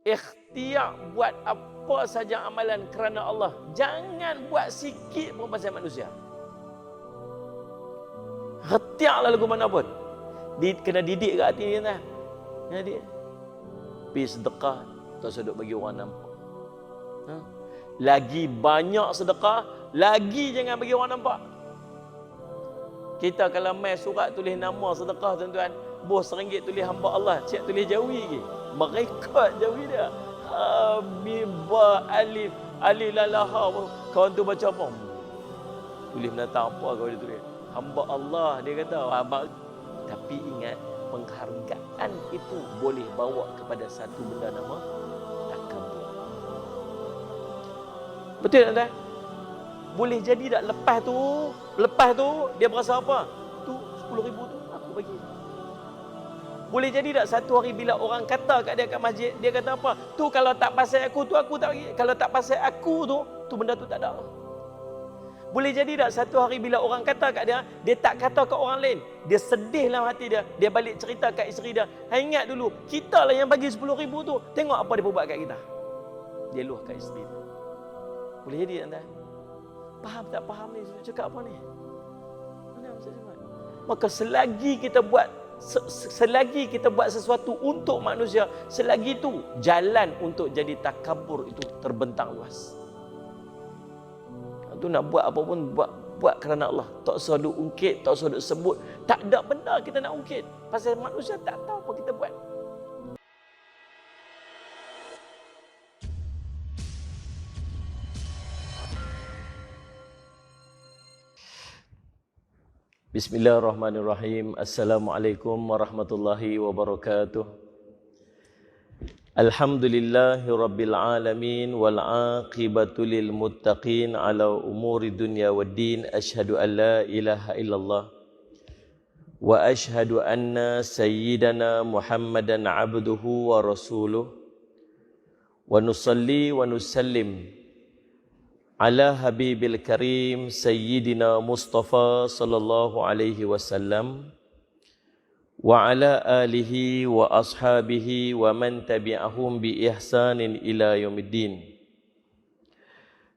Ikhtiar buat apa saja amalan kerana Allah. Jangan buat sikit pun pasal manusia. Ikhtiarlah lagu mana pun. Kena didik kat hati dia kan. Kena didik. Pergi sedekah, tak sedut bagi orang nampak. Ha? Lagi banyak sedekah, lagi jangan bagi orang nampak. Kita kalau main surat tulis nama sedekah tuan-tuan, bos RM1 tulis hamba Allah, cik tulis jawi lagi. Merekod jawi dia. Habibah alif alilalaha. Kawan tu baca apa? Tulis menatang apa kau dia tulis? Hamba Allah dia kata. Tapi ingat, penghargaan itu boleh bawa kepada satu benda nama takabur. Betul tak? Boleh jadi tak lepas tu dia berasa apa? Tu 10,000 tu aku bagi. Boleh jadi tak satu hari bila orang kata kat dia kat masjid, dia kata apa? Tu kalau tak pasal aku tu aku tak bagi. Kalau tak pasal aku tu benda tu tak ada. Boleh jadi tak satu hari bila orang kata kat dia, dia tak kata kat orang lain. Dia sedih dalam hati dia. Dia balik cerita kat isteri dia. Ingat dulu, kita lah yang bagi 10,000 tu. Tengok apa dia buat kat kita. Dia luah kat isteri dia. Boleh jadi tak? Faham tak faham ni? Cakap apa ni? Maka selagi kita buat sesuatu untuk manusia, selagi itu jalan untuk jadi takabur itu terbentang luas. Tu nak buat apa pun buat kerana Allah. Tak usah duk ungkit, tak usah duk sebut. Tak ada benda kita nak ungkit. Pasal manusia tak tahu apa kita buat. Bismillahirrahmanirrahim. Assalamualaikum warahmatullahi wabarakatuh. Alhamdulillahi rabbil alamin wal aqibatu lil muttaqin ala umuri dunya waddin. Asyhadu an la ilaha illallah wa asyhadu anna sayyidana Muhammadan abduhu wa rasuluh wa nusalli wa nusallim ala habibil karim sayyidina Mustafa sallallahu alaihi wasallam wa ala alihi wa ashabihi wa man tabi'ahum bi ihsanin ila yaumiddin.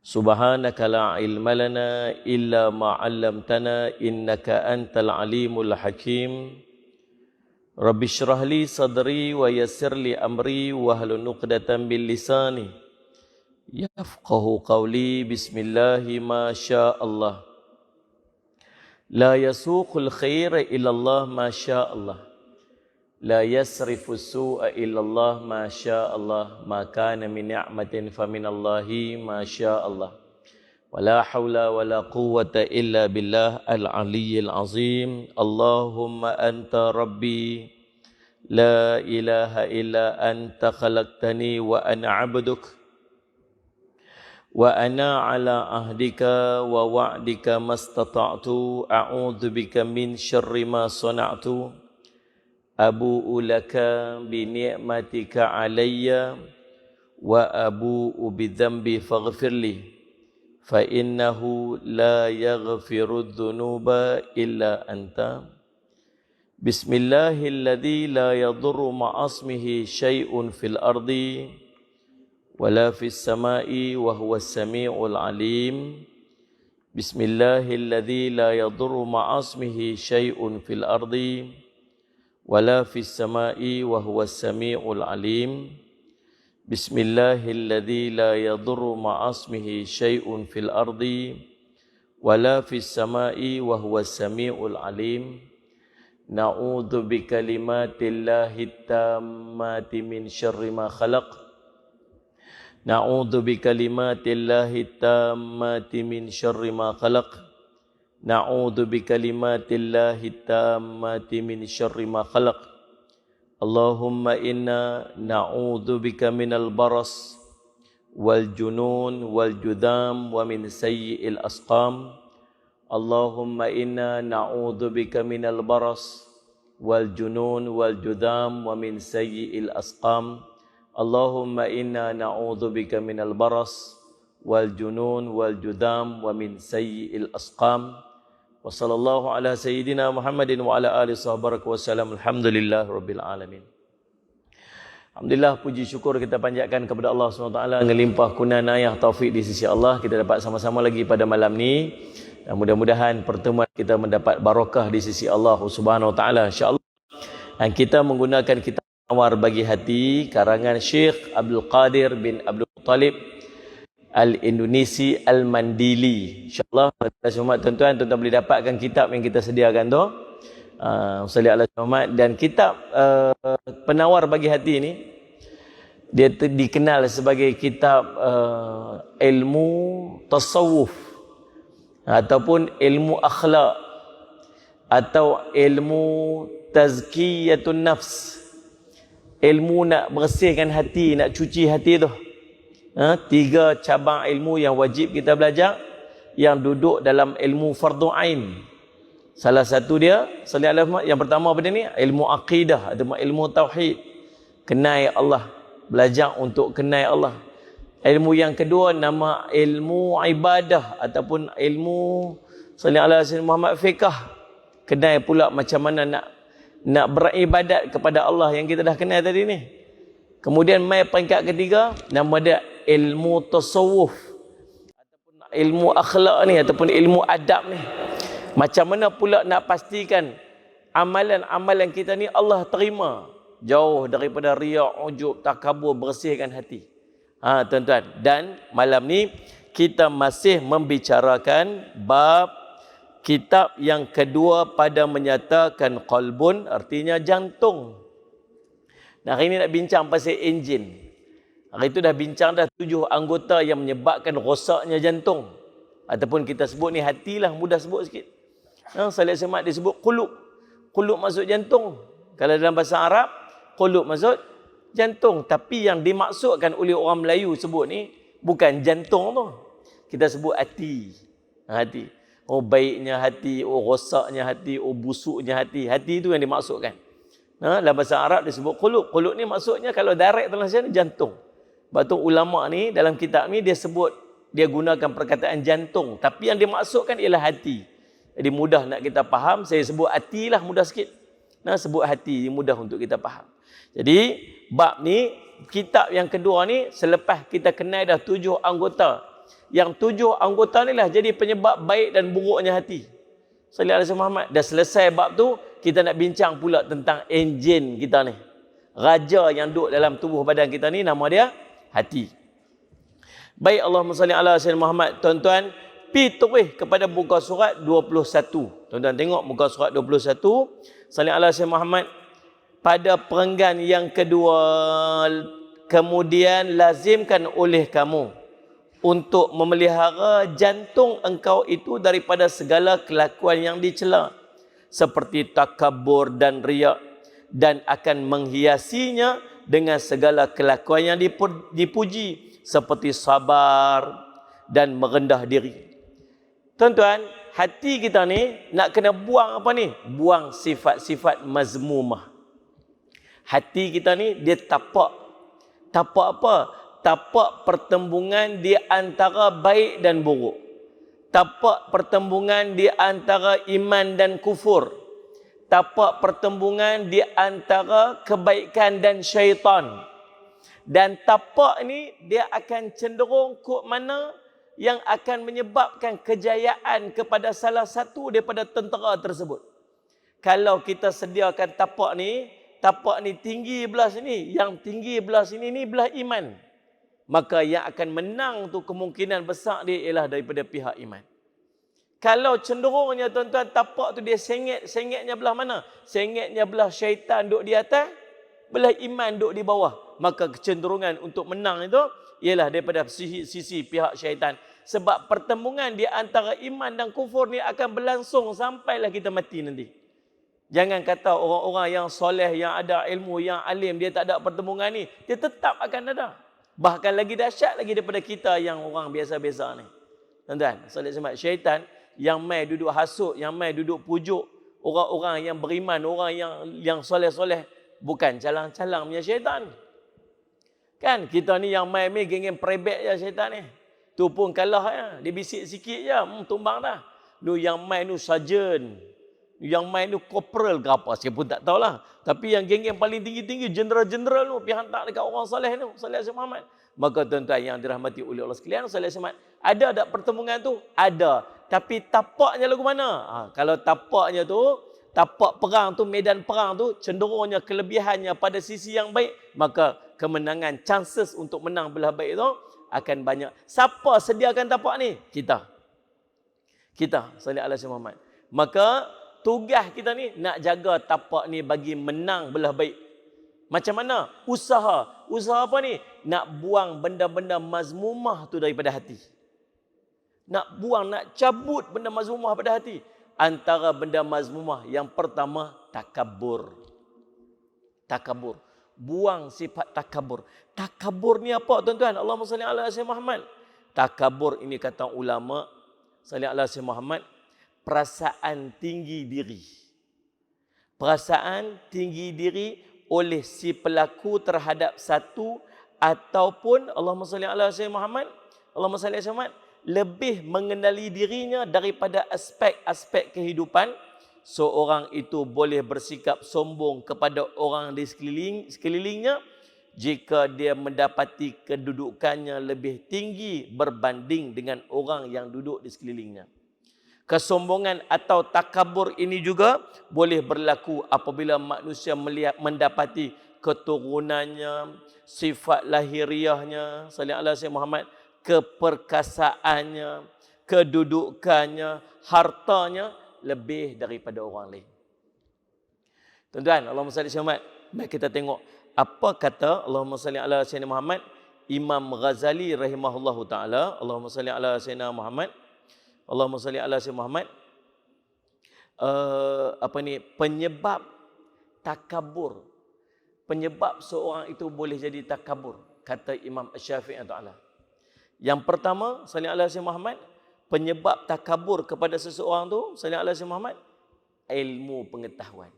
Subhanaka la ilma lana illa ma 'allamtana innaka antal alimul hakim. Rabbi shrah li sadri wa yassir li amri wa hlul 'uqdatam bil lisani yafqahu qawli. Bismillahi ma syaa Allah. La yasuqul khaira illallah ma syaa Allah. La yasrifu su'a illallah ma syaa Allah. Ma kana min ni'matin faminallahi ma syaa Allah. Wa la hawla wa la quwwata illa billah al-aliyyil azim. Allahumma anta rabbi la ilaha illa anta khalaqtani wa ana 'abduk wa ana ala ahdika wa wa'dika mastata'tu a'udzu bika min syarri ma sana'tu abu'u laka bi ni'matika alayya wa abu'u bi dhanbi faghfirli fa innahu la yaghfiru dhunuba illa anta. Bismillahilladzi la yadurru ma'asmihi syai'un fil ardi wala fis sama'i wa huwas sami'ul alim. Bismillahilladzi la yadurru ma'asmihi syai'un fil ardi wala fis sama'i wa huwas sami'ul alim. Bismillahilladzi la yadurru ma'asmihi syai'un fil ardi wala fis sama'i wa huwas sami'ul alim. Na'udzu bikalimatillahi tammati min syarri ma khalaq. Na'udzu bikalimatillahi tammati min syarri ma khalaq. Na'udzu bikalimatillahi tammati min syarri ma khalaq. Allahumma inna na'udzu bika minal baras wal junun wal judam wa min sayyi'il asqam. Allahumma inna na'udzu bika minal baras wal junun wal judam wa min sayyi'il asqam. Allahumma inna na'udzu bika minal baras wal junun wal judam wa min sayyi'il asqam. Wa sallallahu ala sayyidina Muhammadin wa ala alihi sahbihi wa sallam. Alhamdulillah rabbil alamin. Alhamdulillah, puji syukur kita panjatkan kepada Allah SWT dengan limpah kunanayah taufik di sisi Allah. Kita dapat sama-sama lagi pada malam ni. Dan mudah-mudahan pertemuan kita mendapat barakah di sisi Allah SWT, insya-Allah. Dan kita menggunakan kitab Nawar Bagi Hati karangan Syekh Abdul Qadir bin Abdul Muttalib Al-Indonesi Al-Mandili. InsyaAllah, tuan-tuan boleh dapatkan kitab yang kita sediakan tu. Salli ala Muhammad. Dan kitab Penawar Bagi Hati ni, dia dikenal sebagai kitab ilmu tasawuf ataupun ilmu akhlak atau ilmu tazkiyatun nafs, ilmu nak bersihkan hati, nak cuci hati tu. 3 cabang ilmu yang wajib kita belajar, yang duduk dalam ilmu fardu ain. Salah satu dia, yang pertama apa dia ni? Ilmu akidah atau ilmu tauhid. Kenal Allah, belajar untuk kenal Allah. Ilmu yang kedua nama ilmu ibadah ataupun ilmu Muhammad fiqh. Kenal pula macam mana nak beribadat kepada Allah yang kita dah kenal tadi ni. Kemudian mai peringkat ketiga, nama dia ilmu tasawuf ataupun ilmu akhlak ni ataupun ilmu adab ni. Macam mana pula nak pastikan amalan-amalan kita ni Allah terima, jauh daripada riak, ujub, takabur, bersihkan hati. Tuan-tuan, dan malam ni kita masih membicarakan bab kitab yang kedua pada menyatakan qalbun, artinya jantung. Nah, hari ni nak bincang pasal enjin. Hari itu dah bincang dah 7 anggota yang menyebabkan rosaknya jantung. Ataupun kita sebut ni hatilah, mudah sebut sikit. Salih Semat disebut qulub. Qulub maksud jantung. Kalau dalam bahasa Arab, qulub maksud jantung. Tapi yang dimaksudkan oleh orang Melayu sebut ni bukan jantung tu. Kita sebut hati. Hati. Oh, baiknya hati, oh rosaknya hati, oh busuknya hati. Hati tu yang dimaksudkan. Dalam bahasa Arab disebut qulub. Qulub ni maksudnya kalau direct translation jantung. Sebab tu ulama ni dalam kitab ni dia sebut, dia gunakan perkataan jantung. Tapi yang dimaksudkan ialah hati. Jadi mudah nak kita faham. Saya sebut hati lah mudah sikit. Sebut hati mudah untuk kita faham. Jadi bab ni, kitab yang kedua ni, selepas kita kenal dah 7 anggota. Yang 7 anggota ni lah jadi penyebab baik dan buruknya hati. Sallallahu alaihi Muhammad. Dah selesai bab tu, kita nak bincang pula tentang enjin kita ni. Raja yang duduk dalam tubuh badan kita ni, nama dia hati. Baik, Allahumma salli ala sayyidina Muhammad. Tuan-tuan, pi terus kepada muka surat 21. Tuan-tuan tengok muka surat 21. Sallallahu alaihi wasallam Muhammad. Pada perenggan yang kedua, kemudian lazimkan oleh kamu untuk memelihara jantung engkau itu daripada segala kelakuan yang dicela, seperti takabur dan riak, dan akan menghiasinya dengan segala kelakuan yang dipuji, seperti sabar dan merendah diri. Tuan-tuan, hati kita ni nak kena buang apa ni? Buang sifat-sifat mazmumah. Hati kita ni dia tapak. Tapak apa? Tapak pertembungan di antara baik dan buruk. Tapak pertembungan di antara iman dan kufur. Tapak pertembungan di antara kebaikan dan syaitan. Dan tapak ni dia akan cenderung ke mana yang akan menyebabkan kejayaan kepada salah satu daripada tentera tersebut. Kalau kita sediakan tapak ni tinggi belah sini, yang tinggi belah sini ni belah iman, maka yang akan menang tu kemungkinan besar dia ialah daripada pihak iman. Kalau cenderungnya tuan-tuan tapak tu dia sengitnya belah mana? Sengitnya belah syaitan duduk di atas, belah iman duduk di bawah, maka kecenderungan untuk menang itu ialah daripada sisi pihak syaitan. Sebab pertembungan di antara iman dan kufur ni akan berlangsung sampailah kita mati nanti. Jangan kata orang-orang yang soleh, yang ada ilmu, yang alim, dia tak ada pertembungan ni. Dia tetap akan ada. Bahkan lagi dahsyat lagi daripada kita yang orang biasa-biasa ni. Tuan-tuan, syaitan yang mai duduk hasut, yang mai duduk pujuk orang-orang yang beriman, orang yang soleh-soleh, bukan calang-calang punya syaitan. Kan kita ni yang mai geng-geng perebet je syaitan ni. Tu pun kalah ya. Dia bisik sikit je, tumbang dah. Nu yang mai nu sarjan. Yang main tu corporal ke apa, saya pun tak tahulah. Tapi yang geng-geng paling tinggi-tinggi, jeneral-jeneral tu, pergi hantar dekat orang soleh tu, Saleh Alaihi Muhammad. Maka tuan-tuan yang dirahmati oleh Allah sekalian, Saleh Alaihi Muhammad, ada tak pertemuan tu? Ada. Tapi tapaknya lagu mana? Kalau tapaknya tu, tapak perang tu, medan perang tu, cenderungnya kelebihannya pada sisi yang baik, maka kemenangan, chances untuk menang belah baik tu akan banyak. Siapa sediakan tapak ni? Kita, Saleh Alaihi Muhammad. Maka tugas kita ni nak jaga tapak ni bagi menang belah baik. Macam mana? Usaha. Usaha apa ni? Nak buang benda-benda mazmumah tu daripada hati. Nak buang, nak cabut benda mazmumah pada hati. Antara benda mazmumah yang pertama, takabur. Takabur. Buang sifat takabur. Takabur ni apa tuan-tuan? Allahumma salli ala sayyidina Muhammad. Takabur ini kata ulama, salli ala sayyidina Muhammad, perasaan tinggi diri. Perasaan tinggi diri oleh si pelaku terhadap satu ataupun Allahumma salli ala sayyidina Muhammad, Allahumma salli ala Muhammad, lebih mengenali dirinya daripada aspek-aspek kehidupan. Seorang itu boleh bersikap sombong kepada orang di sekelilingnya jika dia mendapati kedudukannya lebih tinggi berbanding dengan orang yang duduk di sekelilingnya. Kesombongan atau takabur ini juga boleh berlaku apabila manusia mendapati keturunannya, sifat lahiriahnya, sallallahu alaihi wasallam Muhammad, keperkasaannya, kedudukannya, hartanya lebih daripada orang lain. Tuan-tuan, Allahumma salli alaihi Muhammad. Mari kita tengok apa kata Allahumma salli ala sayyidina Muhammad Imam Ghazali rahimahullahu taala. Allahumma salli ala sayyidina Muhammad. Allahumma salli ala sayyidina Muhammad. Penyebab takabur. Penyebab seorang itu boleh jadi takabur, kata Imam Syafi'i taala. Yang pertama, salli ala sayyidina Muhammad, penyebab takabur kepada seseorang tu, salli ala sayyidina Muhammad, ilmu pengetahuan.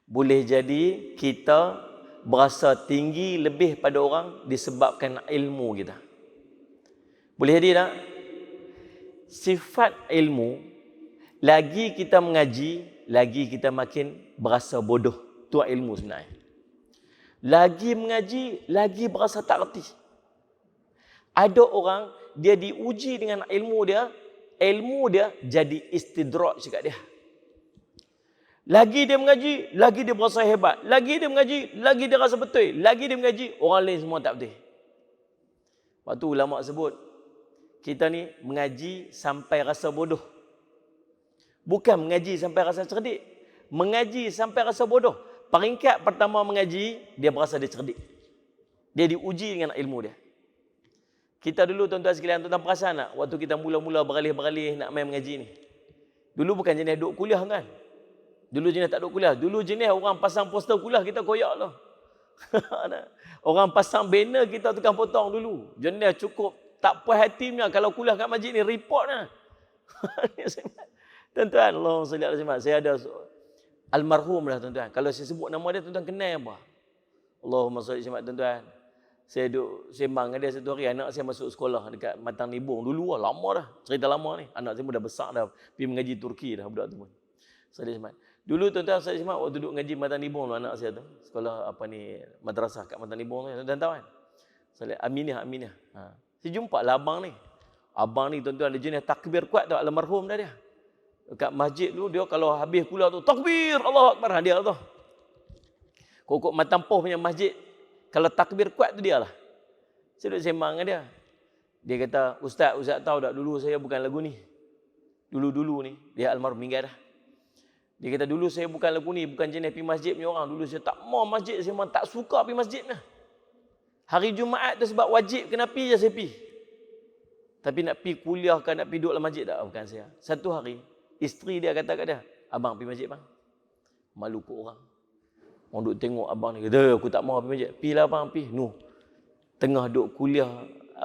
Boleh jadi kita berasa tinggi lebih pada orang disebabkan ilmu kita. Boleh jadi tak? Sifat ilmu, lagi kita mengaji, lagi kita makin berasa bodoh. Itu ilmu sebenarnya. Lagi mengaji, lagi berasa tak reti. Ada orang, dia diuji dengan ilmu dia jadi istidraj kat dia. Lagi dia mengaji, lagi dia berasa hebat. Lagi dia mengaji, lagi dia rasa betul. Lagi dia mengaji, orang lain semua tak betul. Waktu ulama sebut, kita ni mengaji sampai rasa bodoh. Bukan mengaji sampai rasa cerdik. Mengaji sampai rasa bodoh. Peringkat pertama mengaji, dia berasa dia cerdik. Dia diuji dengan ilmu dia. Kita dulu tuan-tuan sekalian, tuan-tuan perasan tak? Waktu kita mula-mula beralih-beralih nak main mengaji ni. Dulu bukan jenis duduk kuliah kan? Dulu jenis tak duduk kuliah. Dulu jenis orang pasang poster kuliah, kita koyak lah. Orang pasang banner, kita tukang potong dulu. Jenis cukup tak puas hati punya. Kalau kuliah kat masjid ni, report lah. Tuan-tuan, Allahumma salli alaihi wasallam. Saya ada almarhum lah tuan-tuan. Kalau saya sebut nama dia, tuan-tuan kenal apa? Allahumma salli alaihi wasallam, tuan-tuan. Saya duduk sembang dengan dia satu hari, anak saya masuk sekolah dekat Matang Nibung. Dulu lah, lama dah. Cerita lama ni. Anak saya pun dah besar dah. Pergi mengaji Turki dah budak tu pun. Salli alaihi wasallam. Dulu tuan-tuan, salli alaihi wasallam, waktu duduk mengaji Matang Nibung tu, anak saya tu. Sekolah madrasah kat Matang Nibung tu. Tuan-tuan tahu kan? Aminah. Saya jumpa lah abang ni. Abang ni tuan-tuan ada jenis takbir kuat tau, almarhum dah dia. Dekat masjid dulu dia kalau habis kuliah tu, takbir, Allahu Akbar, dia tu. Kokok Matampoh punya masjid, kalau takbir kuat tu dia lah. Saya duduk sembang dengan dia. Dia kata, Ustaz tahu tak dulu saya bukan lagu ni. Dulu ni, dia almarhum meninggal dah. Dia kata dulu saya bukan lagu ni, bukan jenis pergi masjid punya orang. Dulu saya tak mau masjid, saya memang tak suka pergi masjid ni. Hari Jumaat tu sebab wajib kena pergi je saya pergi. Tapi nak pergi kuliah kan, nak pergi duduk dalam masjid tak? Bukan saya. Satu hari, isteri dia kata kat dia, abang pergi masjid bang. Malu kot orang. Orang duduk tengok abang ni, kata aku tak mau pergi masjid. Pergilah abang, pergi. Tengah duduk kuliah,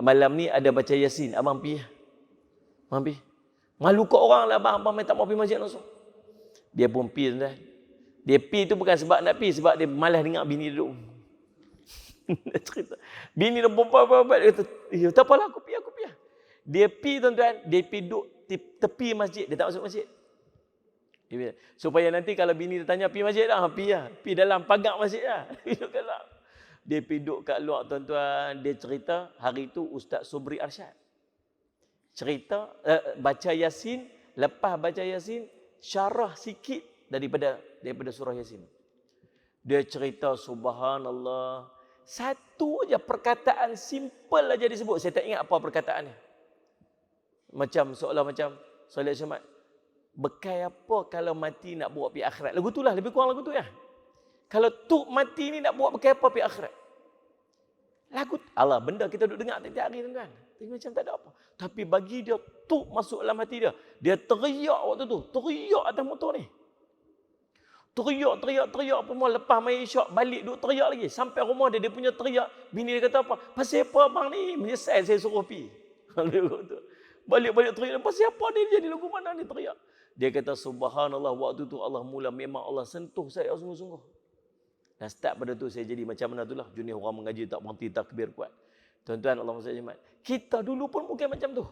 malam ni ada baca Yasin, abang pergi. Abang pergi. Malu kot orang lah abang tak mau pergi masjid langsung. Dia pun pergi tuan. Dia pergi tu bukan sebab nak pergi, sebab dia malas dengar bini duduk. Dia cerita. Bini dia bomba-bomba, dia kata, tak apalah aku pergi. Dia pergi tuan-tuan, dia pergi duduk tepi masjid, dia tak masuk masjid. Supaya nanti kalau bini dia tanya, pergi masjid dah? Pergi lah. Pergi dalam pagar masjid lah. Duduk kat luar. Dia pergi duduk kat luar, tuan-tuan. Dia cerita, hari tu Ustaz Sobri Arsyad. Cerita, baca Yasin. Lepas baca Yasin, syarah sikit daripada surah Yasin. Dia cerita, subhanallah. Satu aja perkataan simple aja disebut. Saya tak ingat apa perkataannya. Macam, seolah macam, Salih Syamat, bekai apa kalau mati nak bawa pergi akhirat? Lagu tu lah, lebih kurang lagu tu ya. Kalau tu mati ni nak bawa bekai apa pergi akhirat? Lagu Allah, benda kita duduk dengar tiap hari tuan-tuan. Tapi macam tak ada apa. Tapi bagi dia tu masuk dalam hati dia. Dia teriak waktu tu, teriak atas motor ni. Teriak apa semua. Lepas main isyak, balik duduk teriak lagi. Sampai rumah dia, dia punya teriak. Bini dia kata apa? Pasal apa abang ni? Menyesal saya suruh pergi. Balik-balik teriak. Pasal apa dia jadi lagu mana ni teriak? Dia kata subhanallah, waktu tu Allah mula memang Allah sentuh saya sungguh-sungguh. Dan start pada tu saya jadi macam mana tu lah. Jenis orang mengaji tak berhenti takbir kuat. Tuan-tuan Allah SWT. Kita dulu pun mungkin macam tu.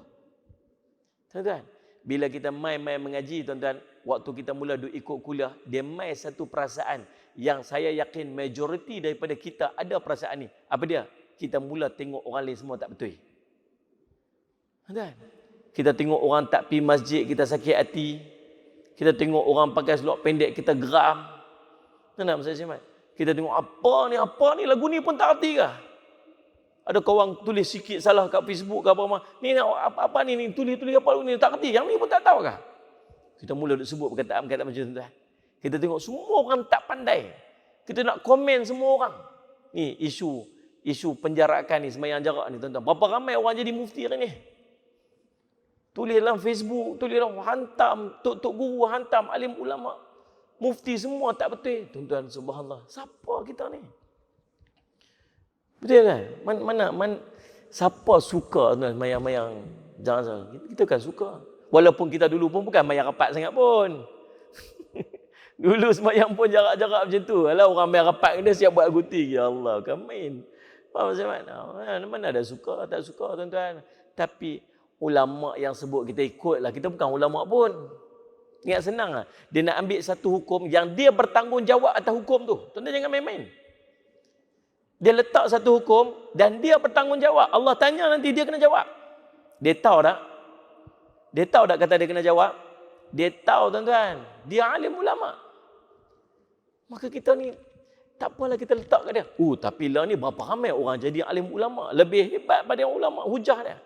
Tuan-tuan. Bila kita main mengaji, tuan-tuan, waktu kita mula duk ikut kuliah, dia main satu perasaan yang saya yakin majoriti daripada kita ada perasaan ni. Apa dia? Kita mula tengok orang lain semua tak betul. Tuan-tuan. Kita tengok orang tak pergi masjid, kita sakit hati. Kita tengok orang pakai seluar pendek, kita geram. Tuan-tuan, saya Syamat. Kita tengok apa ni, lagu ni pun tak erti kah? Ada kawan tulis sikit salah kat Facebook ke apa-apa. Ni apa ni, tulis apa ni, tak erti. Yang ni pun tak tahu kah? Kita mula duk sebut perkataan-perkataan macam tu. Kita tengok semua orang tak pandai. Kita nak komen semua orang. Ni isu penjarakan ni, sembahyang jarak ni tuan-tuan. Berapa ramai orang jadi mufti hari ni? Tulis dalam Facebook, tulis dalam hantam, tok guru hantam, alim ulama. Mufti semua tak betul. Tuan-tuan, subhanallah. Siapa kita ni? Betul kan? Mana siapa suka tuan mayang-mayang jangan. Kita kan suka. Walaupun kita dulu pun bukan mayang rapat sangat pun. Dulu sembahyang pun jarak-jarak macam tu. Alah orang mayang rapat kena siap buat aguti. Ya Allah, kan main. Faham macam mana? Mana ada suka, tak suka tuan-tuan. Tapi ulama yang sebut kita ikutlah. Kita bukan ulama pun. Ingat senang lah. Dia nak ambil satu hukum yang dia bertanggungjawab atas hukum tu. Tuan-tuan jangan main-main. Dia letak satu hukum dan dia bertanggungjawab. Allah tanya nanti dia kena jawab. Dia tahu tak? Dia tahu tak kata dia kena jawab? Dia tahu tuan-tuan. Dia alim ulama. Maka kita ni tak apalah kita letak kat dia. Tapi lah ni berapa ramai orang jadi alim ulama. Lebih hebat pada ulama. Hujah dia.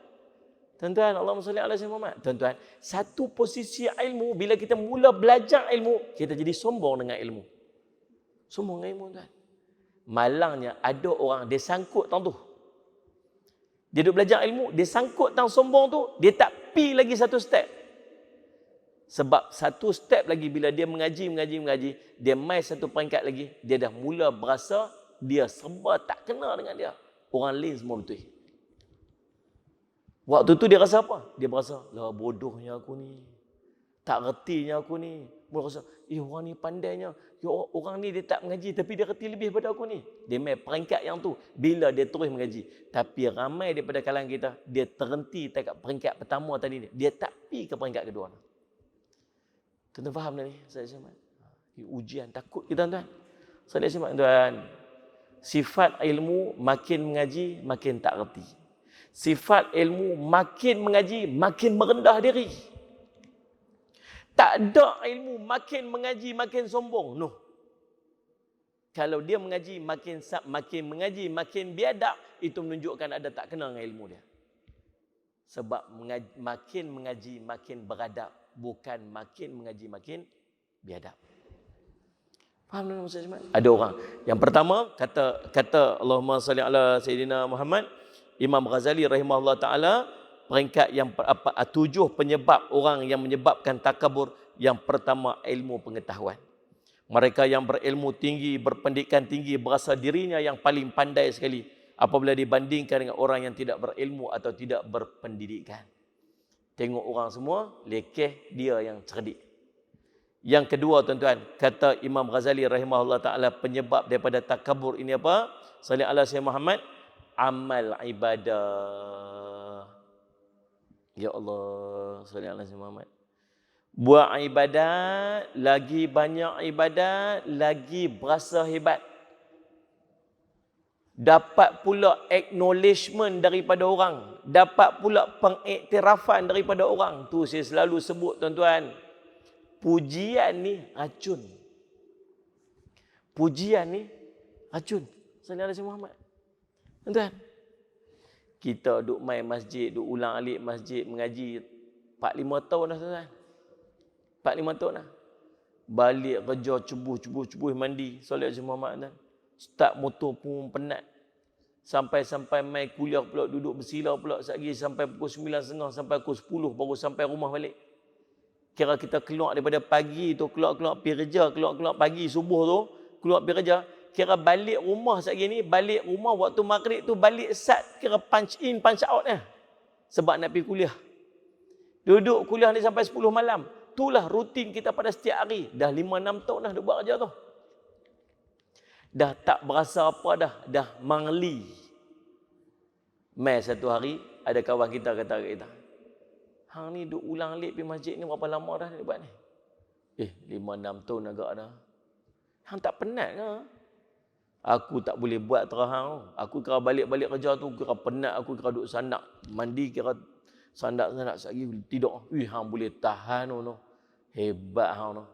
Tuan-tuan, Allahumma salli ala sayyidina Muhammad. Tuan-tuan, satu posisi ilmu, bila kita mula belajar ilmu, kita jadi sombong dengan ilmu. Sombong dengan ilmu, tuan. Malangnya, ada orang, dia sangkut tang tu. Dia duduk belajar ilmu, dia sangkut tang sombong tu, dia tak pi lagi satu step. Sebab satu step lagi, bila dia mengaji, dia mai satu peringkat lagi, dia dah mula berasa, dia serba tak kena dengan dia. Orang lain semua betul. Waktu tu dia rasa apa? Dia berasa, lah bodohnya aku ni. Tak retinya aku ni. Dia rasa, orang ni pandainya. Orang ni dia tak mengaji tapi dia reti lebih daripada aku ni. Dia main peringkat yang tu. Bila dia terus mengaji. Tapi ramai daripada kalangan kita, dia terhenti dekat peringkat pertama tadi ni. Dia tak pergi ke peringkat kedua. Tuan-tuan faham dah ni? Saya Syamat. Ujian, takut kita tuan-tuan. Saya Syamat tuan. Sifat ilmu makin mengaji, makin tak reti. Sifat ilmu makin mengaji, makin merendah diri. Tak ada ilmu makin mengaji, makin sombong. No. Kalau dia mengaji, makin mengaji, makin biadab, itu menunjukkan ada tak kenal dengan ilmu dia. Sebab makin mengaji, makin beradab. Bukan makin mengaji, makin biadab. Faham tak maksud saya? Ada orang. Yang pertama, kata Allahumma salli ala Sayyidina Muhammad, Imam Ghazali rahimahullah ta'ala, peringkat yang 7 penyebab orang yang menyebabkan takabur. Yang pertama, ilmu pengetahuan. Mereka yang berilmu tinggi, berpendidikan tinggi, berasa dirinya yang paling pandai sekali apabila dibandingkan dengan orang yang tidak berilmu atau tidak berpendidikan. Tengok orang semua, lekeh, dia yang cerdik. Yang kedua tuan-tuan, kata Imam Ghazali rahimahullah ta'ala, penyebab daripada takabur ini apa? Salli ala Sayyidina Muhammad, amal ibadah. Ya Allah, salli ala Sayyidina Muhammad. Buat ibadat, lagi banyak ibadat, lagi berasa hebat. Dapat pula acknowledgement daripada orang. Dapat pula pengiktirafan daripada orang. Tu saya selalu sebut tuan-tuan. Pujian ni racun. Pujian ni racun. Sallallahu alaihi Muhammad. Tuan-tuan. Kita duk main masjid, duk ulang alik masjid, mengaji 4-5 tahun dah tuan-tuan. 4-5 tahun dah. Balik kerja cubuh mandi. Sallallahu alaihi Muhammad tuan. Start motor pun penat. Sampai main kuliah pula, duduk bersila pula lagi sampai pukul 9.30 sampai pukul 10 baru sampai rumah balik. Kira kita keluar daripada pagi tu, keluar pergi kerja, keluar pagi subuh tu, keluar pergi kerja, kira balik rumah lagi ni, balik rumah waktu maghrib tu balik sat, kira punch in, punch out sebab nak pergi kuliah. Duduk kuliah ni sampai 10 malam. Itulah rutin kita pada setiap hari. Dah 5-6 tahun dah duk buat kerja tu. Dah tak berasa apa dah mangli. Mai satu hari, ada kawan kita kata kat kita, hang ni duk ulang alik pergi masjid ni berapa lama dah dia buat ni? 5-6 tahun agak dah. Hang tak penat ke? Aku tak boleh buat terang. Aku kira balik kerja tu, kira penat, aku kira duk sandak. Mandi kira sandak lagi tidur. Hang boleh tahan tu. Hebat hang tu.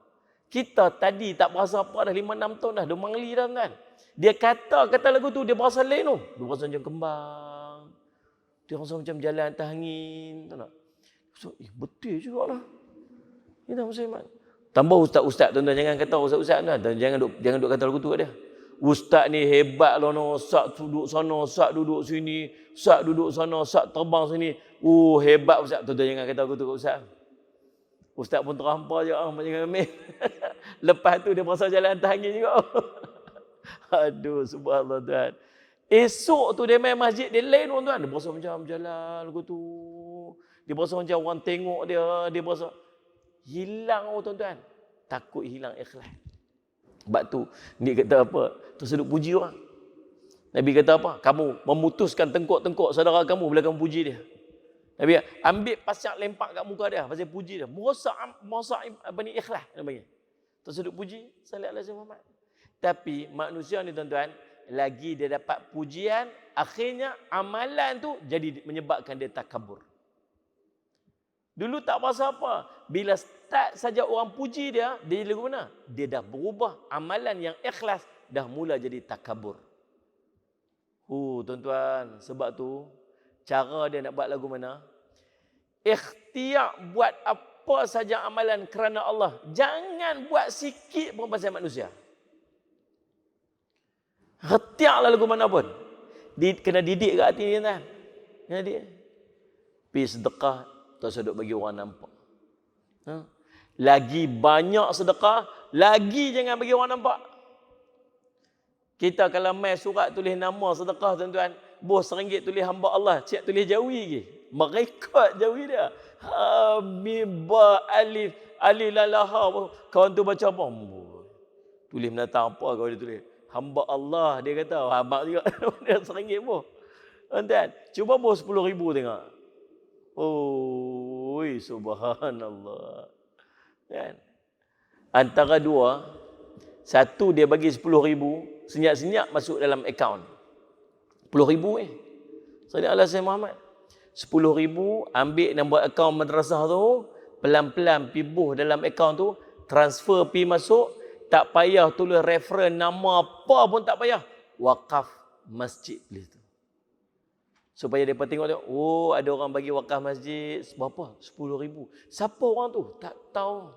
Kita tadi tak berasa apa dah 5-6 tahun dah. Dia mangli dah kan. Dia kata lagu tu, dia berasa lain tu. Dia berasa macam kembang. Dia rasa macam jalan atas angin. Tahu tak? So, betul juga lah. Ini Muslimat. Tambah ustaz-ustaz tuan-tuan. Jangan kata ustaz-ustaz tuan. Jangan duk kata lagu tu kat dia. Ustaz ni hebat lah no. Sak duduk sana, sak duduk sini. Sak duduk sana, sak terbang sini. Hebat ustaz. Tuan-tuan jangan kata lagu tu kat ustaz. Ustaz pun terhampar je. Jangan ambil. Lepas tu dia berasa jalan atas angin juga. Aduh, subhanallah tuan. Esok tu dia main masjid, dia lain tuan. Dia berasa macam jalan lagu tu. Dia berasa macam orang tengok dia. Dia berasa hilang tuan-tuan. Takut hilang ikhlas. Sebab tu, dia kata apa? Tersedut puji orang. Nabi kata apa? Kamu memutuskan tengkuk-tengkuk saudara kamu bila kamu puji dia. Nabi ambil pasyak lempak kat muka dia pasal puji dia. Merosak apa ni ikhlas namanya. Tersedut puji sallallahu alaihi Muhammad. Tapi manusia ni tuan-tuan, lagi dia dapat pujian, akhirnya amalan tu jadi menyebabkan dia takabur. Dulu tak berasa apa. Bila start saja orang puji dia jadi lagu mana? Dia dah berubah. Amalan yang ikhlas dah mula jadi takabur. Tuan-tuan, sebab tu cara dia nak buat lagu mana? Ikhtiar buat apa saja amalan kerana Allah. Jangan buat sikit pun pasal manusia. Ikhtiarlah lagu mana pun. Kena didik kat hati ni kan. Kena didik. Pergi sedekah, tak sedut bagi orang nampak. Lagi banyak sedekah, lagi jangan bagi orang nampak. Kita kalau main surat tulis nama sedekah tuan-tuan, bos RM1 tulis hamba Allah, cik tulis jawi lagi. Merekod jawi dia. Mim ba alif lalaha. Kawan tu baca apa? Tulis menatang apa kau dia tulis? Hamba Allah dia kata. Hamba juga dia RM1 pun. Tuan-tuan, cuba bos 10,000 tengok. Subhanallah. Kan? Antara dua, satu dia bagi 10,000, senyap-senyap masuk dalam akaun. 10,000 Sallallahu alaihi Muhammad. 10,000 ambil nombor akaun madrasah tu, pelan-pelan pibuh dalam akaun tu, transfer pi masuk, tak payah tulis referen nama apa pun tak payah. Wakaf masjid tulis tu. Supaya mereka tengok, ada orang bagi wakaf masjid berapa? 10,000. Siapa orang tu? Tak tahu.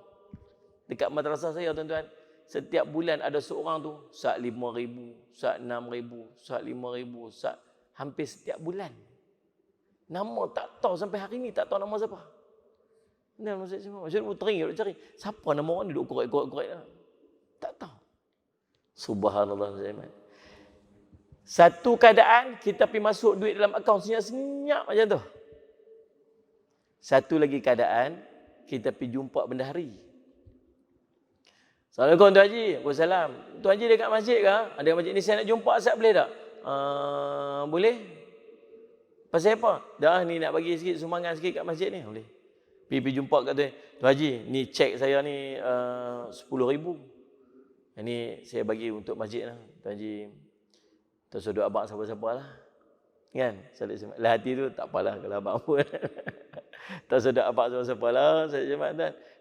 Dekat madrasah saya tuan-tuan, setiap bulan ada seorang tu, sak 5,000, sak 6,000, sak 5,000, sak hampir setiap bulan. Nama tak tahu sampai hari ni, tak tahu nama siapa. Dan maksud tering duk cari. Siapa nama orang ni duk korek-korek lah. Tak tahu. Subhanallah. Satu keadaan kita pergi masuk duit dalam akaun senyap-senyap macam tu. Satu lagi keadaan kita pergi jumpa bendahari. Assalamualaikum Tuan Haji. Waalaikumsalam. Tuan Haji dekat masjid ke? Ada masjid ni saya nak jumpa Asad boleh tak? Boleh. Pasal apa? Dah ni nak bagi sikit sumbangan sikit kat masjid ni. Boleh. Pergi jumpa kat tu, Tuan Haji, ni cek saya ni 10,000. Yang ni saya bagi untuk masjid lah. Tuan Haji, tersudut abang siapa-siapa lah. Kan? Lah hati tu, tak apalah kalau abang pun. Tersudut abang siapa-siapa lah. Saya cuma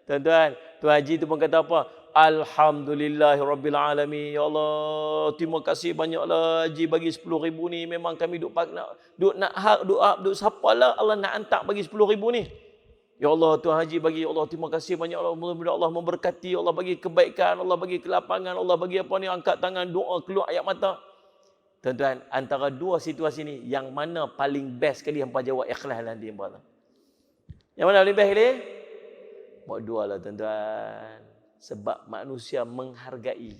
tuan-tuan, Tuan Haji tu pun kata apa? Alhamdulillahirrabbilalamin. Ya Allah, terima kasih banyaklah Haji bagi 10,000 ni. Memang kami duk siapalah Allah nak hantar bagi 10,000 ni. Ya Allah, Tuan Haji bagi, Ya Allah, terima kasih banyak Allah. Mudah-mudahan Allah memberkati, Allah bagi kebaikan, Allah bagi kelapangan, Allah bagi apa ni, angkat tangan, doa, keluar ayat mata. Tuan-tuan, antara dua situasi ni, yang mana paling best sekali hampa jawab ikhlas nanti hampa tu? Yang mana paling best sekali? Buat dua lah tuan-tuan. Sebab manusia menghargai.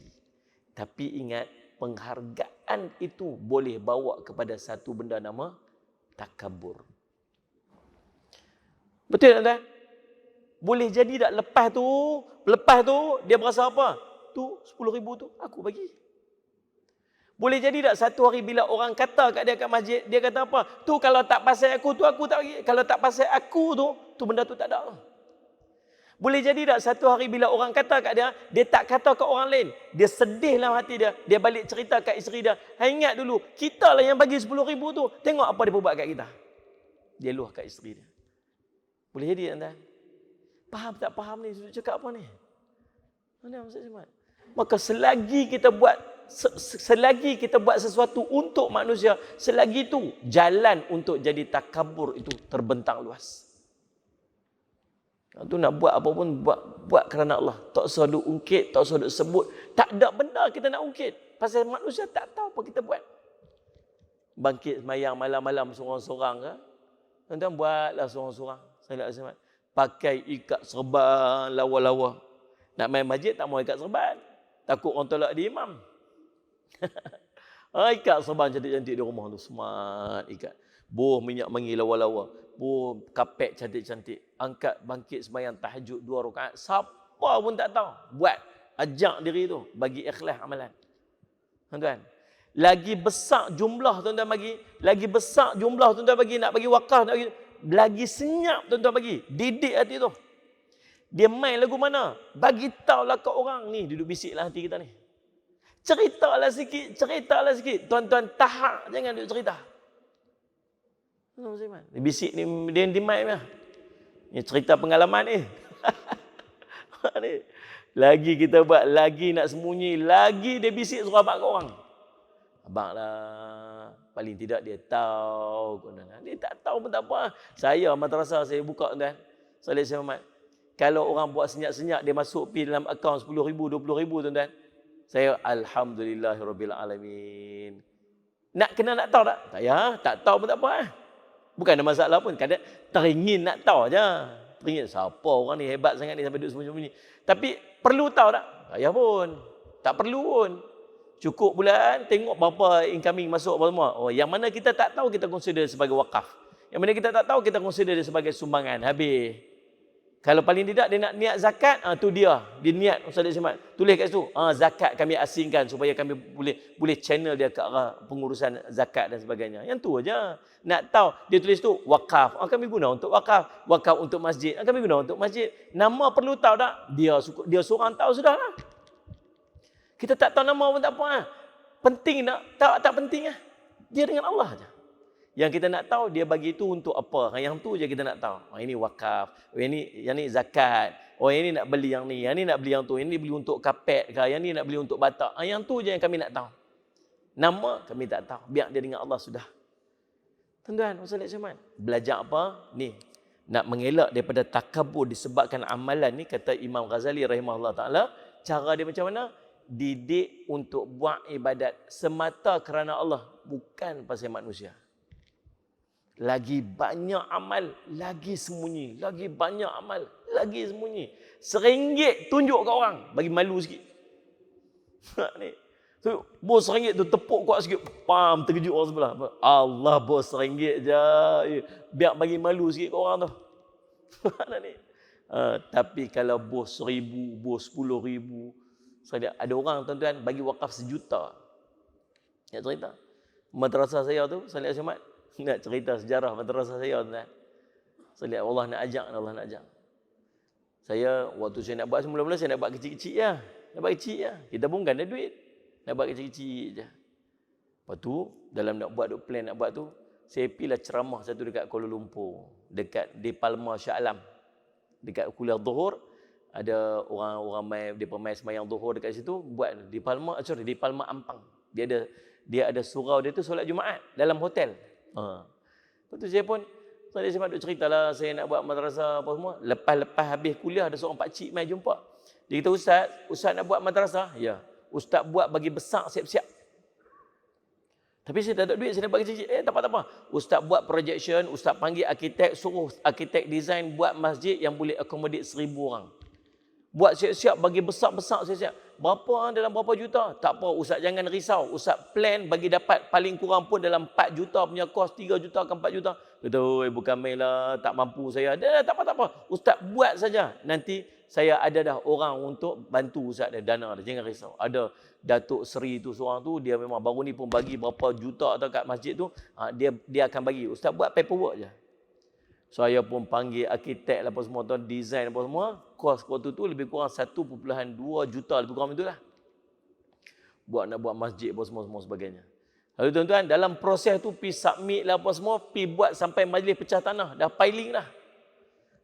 Tapi ingat, penghargaan itu boleh bawa kepada satu benda nama takabur. Betul tak tuan? Boleh jadi tak lepas tu dia berasa apa? Tu 10,000 tu aku bagi. Boleh jadi tak satu hari bila orang kata kat dia kat masjid, dia kata apa? Tu kalau tak pasal aku tu aku tak bagi. Kalau tak pasal aku tu benda tu tak ada. Boleh jadi tak satu hari bila orang kata kat dia, dia tak kata kat orang lain. Dia sedih dalam hati dia. Dia balik cerita kat isteri dia. Hai, ingat dulu, kita lah yang bagi 10,000 tu. Tengok apa dia buat kat kita. Dia luah kat isteri dia. Boleh jadi tuan-tuan? Faham tak faham ni? Sudut cakap apa ni? Mana maksud Jumat? Maka selagi kita buat sesuatu untuk manusia, selagi itu jalan untuk jadi takabur itu terbentang luas. Tu nak buat apa pun buat kerana Allah. Tak usah duk ungkit, tak usah duk sebut. Tak ada benda kita nak ungkit. Pasal manusia tak tahu apa kita buat. Bangkit semayang malam-malam seorang-seorang ke? Tuan-tuan buatlah seorang-seorang. Saya pakai ikat serban lawa-lawa. Nak main masjid tak mau ikat serban. Takut orang tolak di imam. Ikat serban cantik-cantik di rumah tu. Smart ikat. Buh minyak wangi lawa-lawa. Buh kapek cantik-cantik. Angkat bangkit sembahyang tahajud 2 rakaat. Siapa pun tak tahu. Buat. Ajak diri tu. Bagi ikhlas amalan. Tuan-tuan. Lagi besar jumlah tuan-tuan bagi. Lagi besar jumlah tuan-tuan bagi. Nak bagi wakaf. Nak bagi, lagi senyap tuan-tuan bagi. Didik hati tu. Dia main lagu mana? Bagi tahulah kat orang ni. Duduk bisiklah hati kita ni. Ceritalah sikit. Tuan-tuan tahap. Jangan duduk cerita. Dia bisik ni. Dia di mic lah. Ni cerita pengalaman ni. Lagi kita buat. Lagi nak sembunyi. Lagi dia bisik suruh abang kat orang. Abang lah. Paling tidak dia tahu. Dia tak tahu pun tak apa. Saya madrasah saya buka tuan. Salih Muhammad. Kalau orang buat senyap-senyap dia masuk pi dalam akaun 10,000, 20,000 tuan-tuan. Saya alhamdulillahirabbilalamin. Nak tahu tak? Tak ya, tak tahu pun tak apa. Bukan ada masalah pun. Kadang teringin nak tahu je. Teringin siapa orang ni hebat sangat ni sampai duduk sembunyi-sembunyi. Tapi perlu tahu tak? Tak ya pun. Tak perlu pun. Cukup bulan tengok berapa incoming masuk apa semua. Oh, yang mana kita tak tahu kita consider sebagai wakaf. Yang mana kita tak tahu kita consider dia sebagai sumbangan. Habis. Kalau paling tidak dia nak niat zakat, tu dia. Dia niat Ustaz Ismail. Tulis kat situ, zakat kami asingkan supaya kami boleh channel dia ke arah pengurusan zakat dan sebagainya. Yang tu aja. Nak tahu, dia tulis tu wakaf. Kami guna untuk wakaf. Wakaf untuk masjid. Kami guna untuk masjid. Nama perlu tahu tak? Dia seorang tahu sudahlah. Kita tak tahu nama pun tak apa. Penting tak penting lah. Dia dengan Allah aja. Yang kita nak tahu dia bagi itu untuk apa. Yang tu je kita nak tahu. Ini wakaf. Yang ni zakat. Yang ni nak beli yang ni. Yang ni nak beli yang tu. Yang ni beli untuk kapet ke. Yang ni nak beli untuk batak. Yang tu je yang kami nak tahu. Nama kami tak tahu. Biar dia dengan Allah sudah. Tuan-tuan, belajar apa? Ni. Nak mengelak daripada takabur disebabkan amalan ni. Kata Imam Ghazali rahimahullah ta'ala. Cara dia macam mana? Didik untuk buat ibadat semata kerana Allah. Bukan pasal manusia. Lagi banyak amal, lagi sembunyi. Lagi banyak amal, lagi sembunyi. RM1 tunjuk kat orang, bagi malu sikit. Ni. So, bos RM1 tu tepuk kuat sikit. Pam, terkejut orang sebelah. Allah, bos RM1 je. Biar bagi malu sikit kat orang tu. Ni. Tapi kalau bos RM1,000, bos RM10,000. Ada orang tuan-tuan bagi wakaf RM1,000,000. Nak cerita? Madrasah saya tu, Salih Ahmad. Nak cerita sejarah madrasah saya tuan. Saya lihat Allah nak ajak. Saya waktu saya nak buat mula-mula saya nak buat kecil-kecil je. Nak buat kecil je. Kita pun kan ada duit. Nak buat kecil-kecil je. Lepas tu dalam nak buat plan nak buat tu, saya pilih ceramah satu dekat Kuala Lumpur, dekat di Palma Shah Alam. Dekat kuliah Zuhur ada orang-orang main sembahyang Zuhur dekat situ buat di Palma Ampang. Dia ada surau dia tu solat Jumaat dalam hotel. Lepas tu saya pun saya duk ceritalah saya nak buat madrasah apa semua. Lepas habis kuliah ada seorang pak cik mai jumpa. Dia kata, Ustaz nak buat madrasah? Ya. Ustaz buat bagi besar siap-siap. Tapi saya tak ada duit, saya nak buat kecil-kecil. Tak apa. Ustaz buat projection, Ustaz panggil arkitek, suruh arkitek design buat masjid yang boleh accommodate 1,000 orang. Buat siap-siap bagi besar-besar siap-siap. Berapa dalam berapa juta? Tak apa, Ustaz jangan risau. Ustaz plan bagi dapat paling kurang pun dalam 4 juta punya kos, 3 juta ke 4 juta. Kata, bukan main lah, tak mampu saya. Tak apa. Ustaz buat saja. Nanti saya ada dah orang untuk bantu Ustaz dia, dana dia. Jangan risau. Ada Datuk Seri tu seorang tu, dia memang baru ni pun bagi berapa juta atau kat masjid tu, dia akan bagi. Ustaz buat paperwork je. Saya pun panggil arkitek apa semua tu, design apa semua, kos waktu tu lebih kurang 1.2 juta lebih kurang itulah. Nak buat masjid apa semua sebagainya. Lalu tuan-tuan, dalam proses tu pi submit lah apa semua, pi buat sampai majlis pecah tanah, dah piling dah.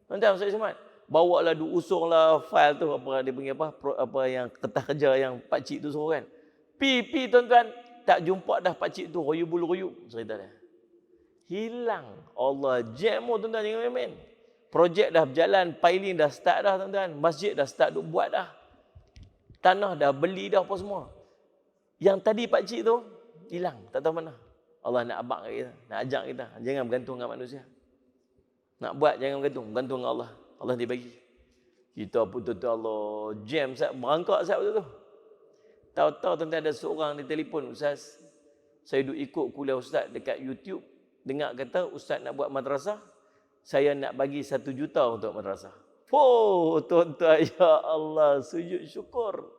Tuan-tuan, saya semat. Bawa lah, usunglah file tu, apa dia panggil apa yang kertas kerja yang pak cik tu suruh kan. Pi tuan-tuan, tak jumpa dah pak cik tu, royub cerita dia. Hilang. Allah jam tuan-tuan, jangan main-main. Projek dah berjalan, piling dah start dah tuan-tuan. Masjid dah start duk buat dah. Tanah dah beli dah apa semua. Yang tadi pak cik tu hilang, tak tahu mana. Allah nak abang kat kita, nak ajak kita. Jangan bergantung dengan manusia. Nak buat jangan bergantung dengan Allah. Allah dia bagi. Kita pun tuan-tuan Allah jam merangkak betul tu. Tahu-tahu tuan-tuan ada seorang di telefon, Ustaz, saya duk ikut kuliah Ustaz dekat YouTube. Dengar kata Ustaz nak buat madrasah, saya nak bagi 1 juta untuk madrasah. Tuan-tuan, ya Allah, sujud syukur.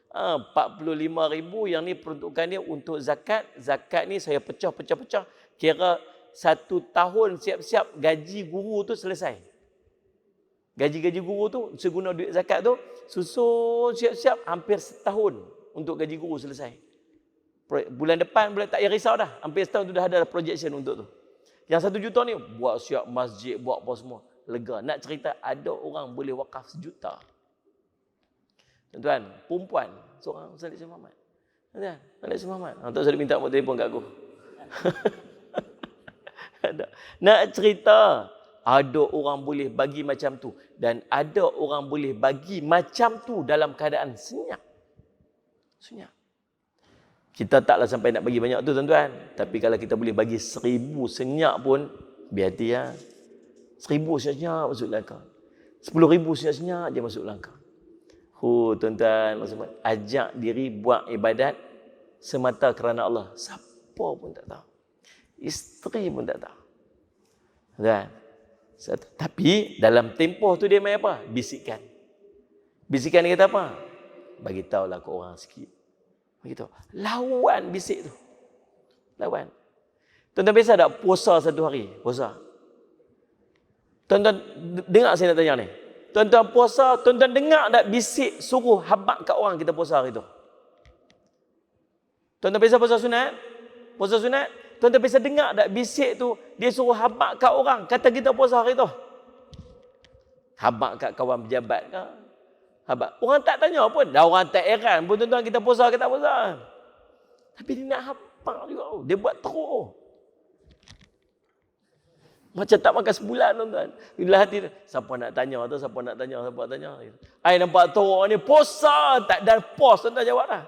45,000 yang ni peruntukannya untuk zakat. Zakat ni saya pecah. Kira 1 tahun siap-siap gaji guru tu selesai. Gaji guru tu, seguna duit zakat tu, susun siap-siap hampir setahun untuk gaji guru selesai. Bulan depan tak payah risau dah. Hampir setahun tu dah ada projection untuk tu. Yang 1 juta ni buat siap masjid, buat apa semua. Lega. Nak cerita ada orang boleh wakaf 1 juta. Tuan-tuan, perempuan seorang Salih Muhammad. Tuan-tuan, Salih Muhammad. Tak usah minta buat telefon kat aku. Nak cerita ada orang boleh bagi macam tu dan ada orang boleh bagi macam tu dalam keadaan senyap. Kita taklah sampai nak bagi banyak tu tuan-tuan. Tapi kalau kita boleh bagi 1,000 senyap pun, biar hati ya. 1,000 senyap masuk langkah. 10,000 senyap dia masuk langkah. Tuan-tuan, ajak diri buat ibadat semata kerana Allah. Siapa pun tak tahu. Isteri pun tak tahu. Kan? Tapi dalam tempoh tu dia main apa? Bisikan. Bisikan dia kata apa? Bagi tahulah ke orang sikit. Begitu. Lawan bisik tu. Lawan. Tuan-tuan biasa tak puasa 1 hari? Puasa. Tuan-tuan dengar saya nak tanya ni. Tuan-tuan puasa, tuan-tuan dengar tak bisik suruh habaq kat orang kita puasa hari tu? Tuan-tuan biasa puasa sunat? Puasa sunat? Tuan-tuan biasa dengar tak bisik tu dia suruh habaq kat orang kata kita puasa hari tu? Habaq kat kawan pejabat ke? Habaq. Orang tak tanya pun. Dah orang tak heran pun tuan-tuan kita puasa ke tak puasa. Tapi dia nak habaq juga. Dia buat teruk. Macam tak makan sebulan tuan-tuan. Bila hati tu, siapa nak tanya tu, siapa nak tanya. Ai nampak teruk ni puasa tak dan pos tuan-tuan jawab dah.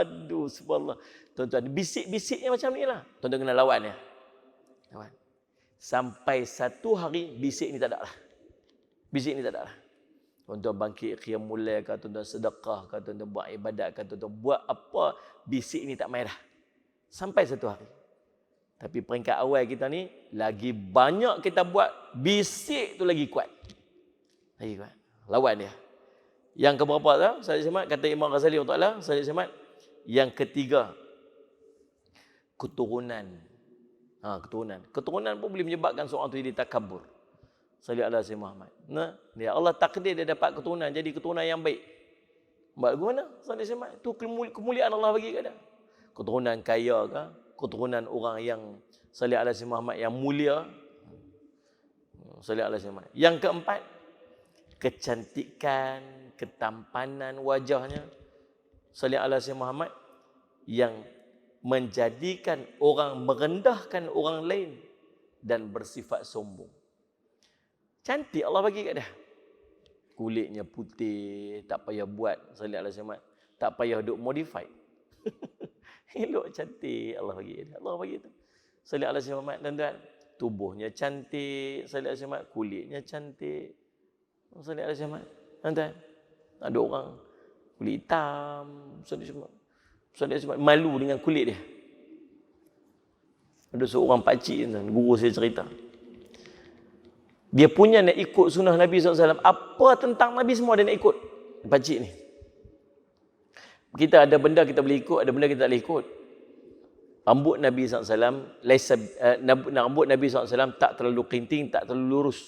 Aduh subhanallah. Tuan-tuan bisik-bisiknya macam ni lah. Tuan-tuan kena lawan ya. Lawan. Sampai 1 hari bisik ni tak ada lah. Bisik ni tak ada lah. Tuan-tuan bangkit qiyamul lail ke, tuan-tuan sedekah ke, tuan-tuan buat ibadat ke, tuan-tuan buat apa, bisik ni tak main dah. Sampai 1 hari. Tapi peringkat awal kita ni, lagi banyak kita buat, bisik tu lagi kuat. Lagi kuat. Lawan dia. Yang keberapa tu? Saya semat, kata Imam Ghazali Allah, saya semat. Yang ketiga, keturunan. Keturunan pun boleh menyebabkan seorang tu jadi takabur. Salli ala Sayyidina Muhammad. Nah, dia Allah takdir dia dapat keturunan, jadi keturunan yang baik. Bagaimana? Salli ala Sayyidina Muhammad. Itu kemuliaan Allah bagi kat dia. Keturunan kaya ke, keturunan orang yang salli ala Sayyidina Muhammad yang mulia. Salli ala Sayyidina Muhammad. Yang keempat, kecantikan, ketampanan wajahnya. Salli ala Sayyidina Muhammad yang menjadikan orang merendahkan orang lain dan bersifat sombong. Cantik Allah bagi kat dia. Kulitnya putih, tak payah buat salli ala Sayyidina Muhammad, tak payah duk modify. Elok cantik Allah bagi dia. Allah bagi tu. Salli ala Sayyidina Muhammad, tuan-tuan. Tubuhnya cantik, salli ala Sayyidina Muhammad, kulitnya cantik. Salli ala Sayyidina Muhammad. Tuan-tuan. Ada orang kulit hitam, salli ala Sayyidina Muhammad, malu dengan kulit dia. Ada seorang pakcik, guru saya cerita. Dia punya nak ikut sunnah Nabi SAW. Apa tentang Nabi semua dia nak ikut. Pakcik ni. Kita ada benda kita boleh ikut, ada benda kita tak boleh ikut. Rambut Nabi SAW, rambut Nabi SAW tak terlalu kerinting, tak terlalu lurus.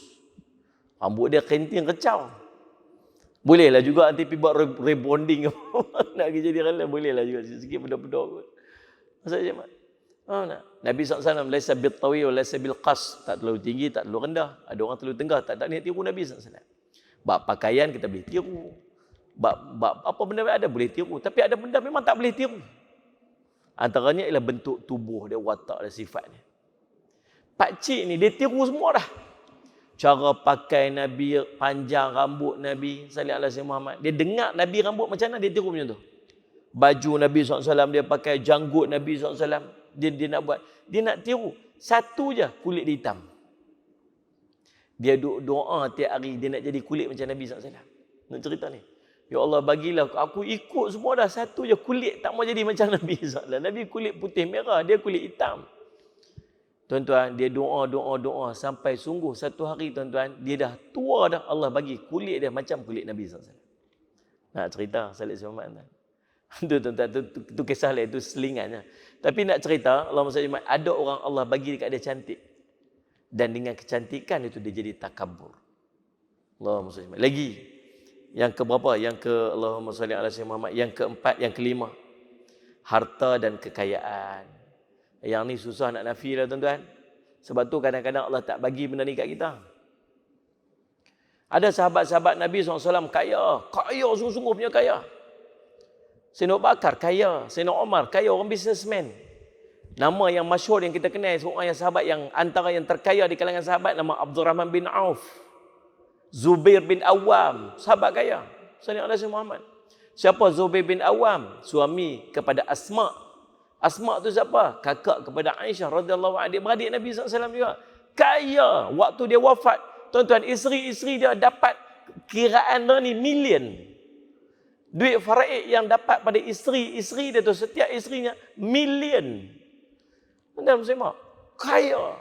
Rambut dia kerinting, kecau. Bolehlah juga nanti pergi buat rebonding. Nak jadi rela, bolehlah juga. Sikit benda-benda kot. Maksudnya macam mana? Nabi SAW laisa bil tawi wa laisa bil qas, tak terlalu tinggi, tak terlalu rendah. Ada orang terlalu tengah, tak niat tiru Nabi SAW. Bab pakaian kita boleh tiru. Bab apa benda ada boleh tiru, tapi ada benda memang tak boleh tiru. Antaranya ialah bentuk tubuh dia, watak dia, sifat dia. Pakcik ni dia tiru semua dah. Cara pakai Nabi, panjang rambut Nabi sallallahu alaihi Muhammad. Dia dengar Nabi rambut macam mana, dia tiru macam tu. Baju Nabi SAW dia pakai, janggut Nabi SAW. Dia nak buat. Dia nak tiru. Satu je kulit dia hitam. Dia doa tiap hari dia nak jadi kulit macam Nabi SAW. Nak cerita ni. Ya Allah bagilah aku ikut semua dah. Satu je kulit tak mau jadi macam Nabi SAW. Nabi kulit putih merah. Dia kulit hitam. Tuan-tuan, dia doa sampai sungguh satu hari tuan-tuan. Dia dah tua dah. Allah bagi kulit dia macam kulit Nabi SAW. Nak cerita Salih Muhammad. Itu tuan-tuan, itu kisah lain, itu selingannya. Tapi nak cerita, Allahumma salli ada orang Allah bagi dekat dia cantik. Dan dengan kecantikan itu dia jadi takabur. Allahumma salli. Lagi. Yang ke berapa? Yang ke Allahumma salli ala Sayyidina Muhammad. Yang keempat, yang kelima. Harta dan kekayaan. Yang ni susah nak nafi lah tuan-tuan. Sebab tu kadang-kadang Allah tak bagi benda ni kat kita. Ada sahabat-sahabat Nabi SAW kaya. Kaya, sungguh-sungguh punya kaya. Sayyidina Abu Bakar kaya, Sayyidina Umar kaya, orang businessman. Nama yang masyhur yang kita kenal seorang yang sahabat yang antara yang terkaya di kalangan sahabat, nama Abdurrahman bin Auf. Zubair bin Awam, sahabat kaya. Sayyidina Muhammad. Siapa Zubair bin Awam? Suami kepada Asma. Asma tu siapa? Kakak kepada Aisyah radhiyallahu anha, adik-beradik Nabi SAW juga. Kaya. Waktu dia wafat, tuan-tuan, isteri-isteri dia dapat kiraan dia ni million. Duit faraid yang dapat pada isteri dia tu, setiap isterinya million. Tuan-tuan muslimah, kaya.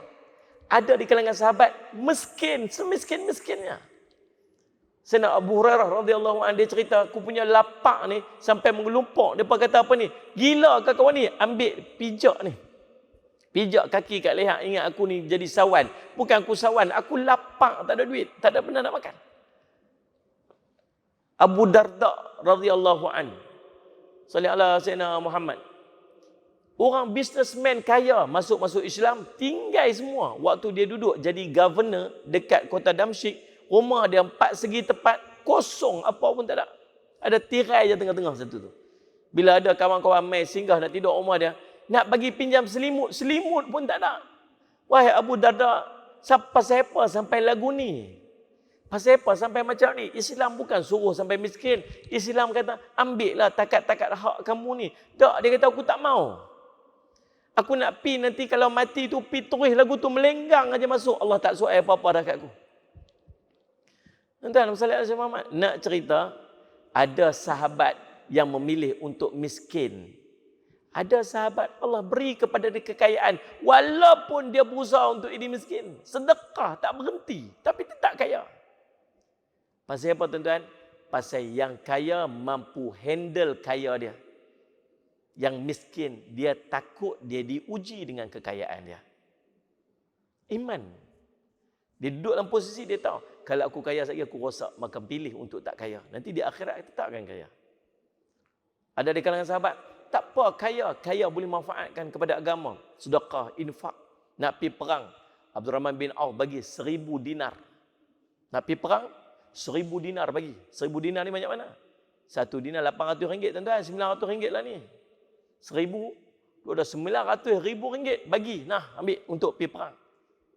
Ada di kalangan sahabat miskin, semiskin-miskinnya. Sayyidina Abu Hurairah radhiyallahu anhu dia cerita, aku punya lapak ni sampai mengelumpuk. Depa kata apa ni? Gila ke kawan ni? Ambil pijak ni. Pijak kaki kat leher. Ingat aku ni jadi sawan. Bukan aku sawan, aku lapak, tak ada duit, tak ada benda nak makan. Abu Darda radhiyallahu anhu. Salli ala Sayyidina Muhammad. Orang businessman kaya masuk Islam, tinggal semua. Waktu dia duduk jadi governor dekat kota Damsyik, rumah dia 4 segi tepat, kosong, apa pun tak ada. Ada tirai je tengah-tengah satu tu. Bila ada kawan-kawan mai singgah nak tidur rumah dia, nak bagi pinjam selimut pun tak ada. Wahai Abu Darda, pasal apa sampai lagu ni? Pasal apa sampai macam ni? Islam bukan suruh sampai miskin. Islam kata, ambillah takat-takat hak kamu ni. Tak, dia kata aku tak mau. Aku nak pi nanti kalau mati tu pi terus lagu tu melenggang aja masuk. Allah tak suai apa-apa dah kat aku. Tuan-tuan, Sayyidina Muhammad nak cerita, ada sahabat yang memilih untuk miskin. Ada sahabat Allah beri kepada dia kekayaan walaupun dia berusaha untuk jadi miskin. Sedekah tak berhenti, tapi tetap kaya. Pasal apa tuan-tuan? Pasal yang kaya mampu handle kaya dia. Yang miskin, dia takut dia diuji dengan kekayaan dia. Iman. Dia duduk dalam posisi dia tahu, kalau aku kaya sekali aku rosak, maka pilih untuk tak kaya. Nanti di akhirat tetap akan kaya. Ada di kalangan sahabat, tak apa kaya boleh manfaatkan kepada agama, sedekah, infak, nak pergi perang. Abdurrahman bin Auf bagi 1000 dinar. Nak pergi perang, 1000 dinar bagi. 1000 dinar ni banyak mana? 1 dinar 800 ringgit tuan-tuan, 900 ringgit lah ni. 1000, tu dah 900 ribu ringgit bagi. Nah, ambil untuk pergi perang.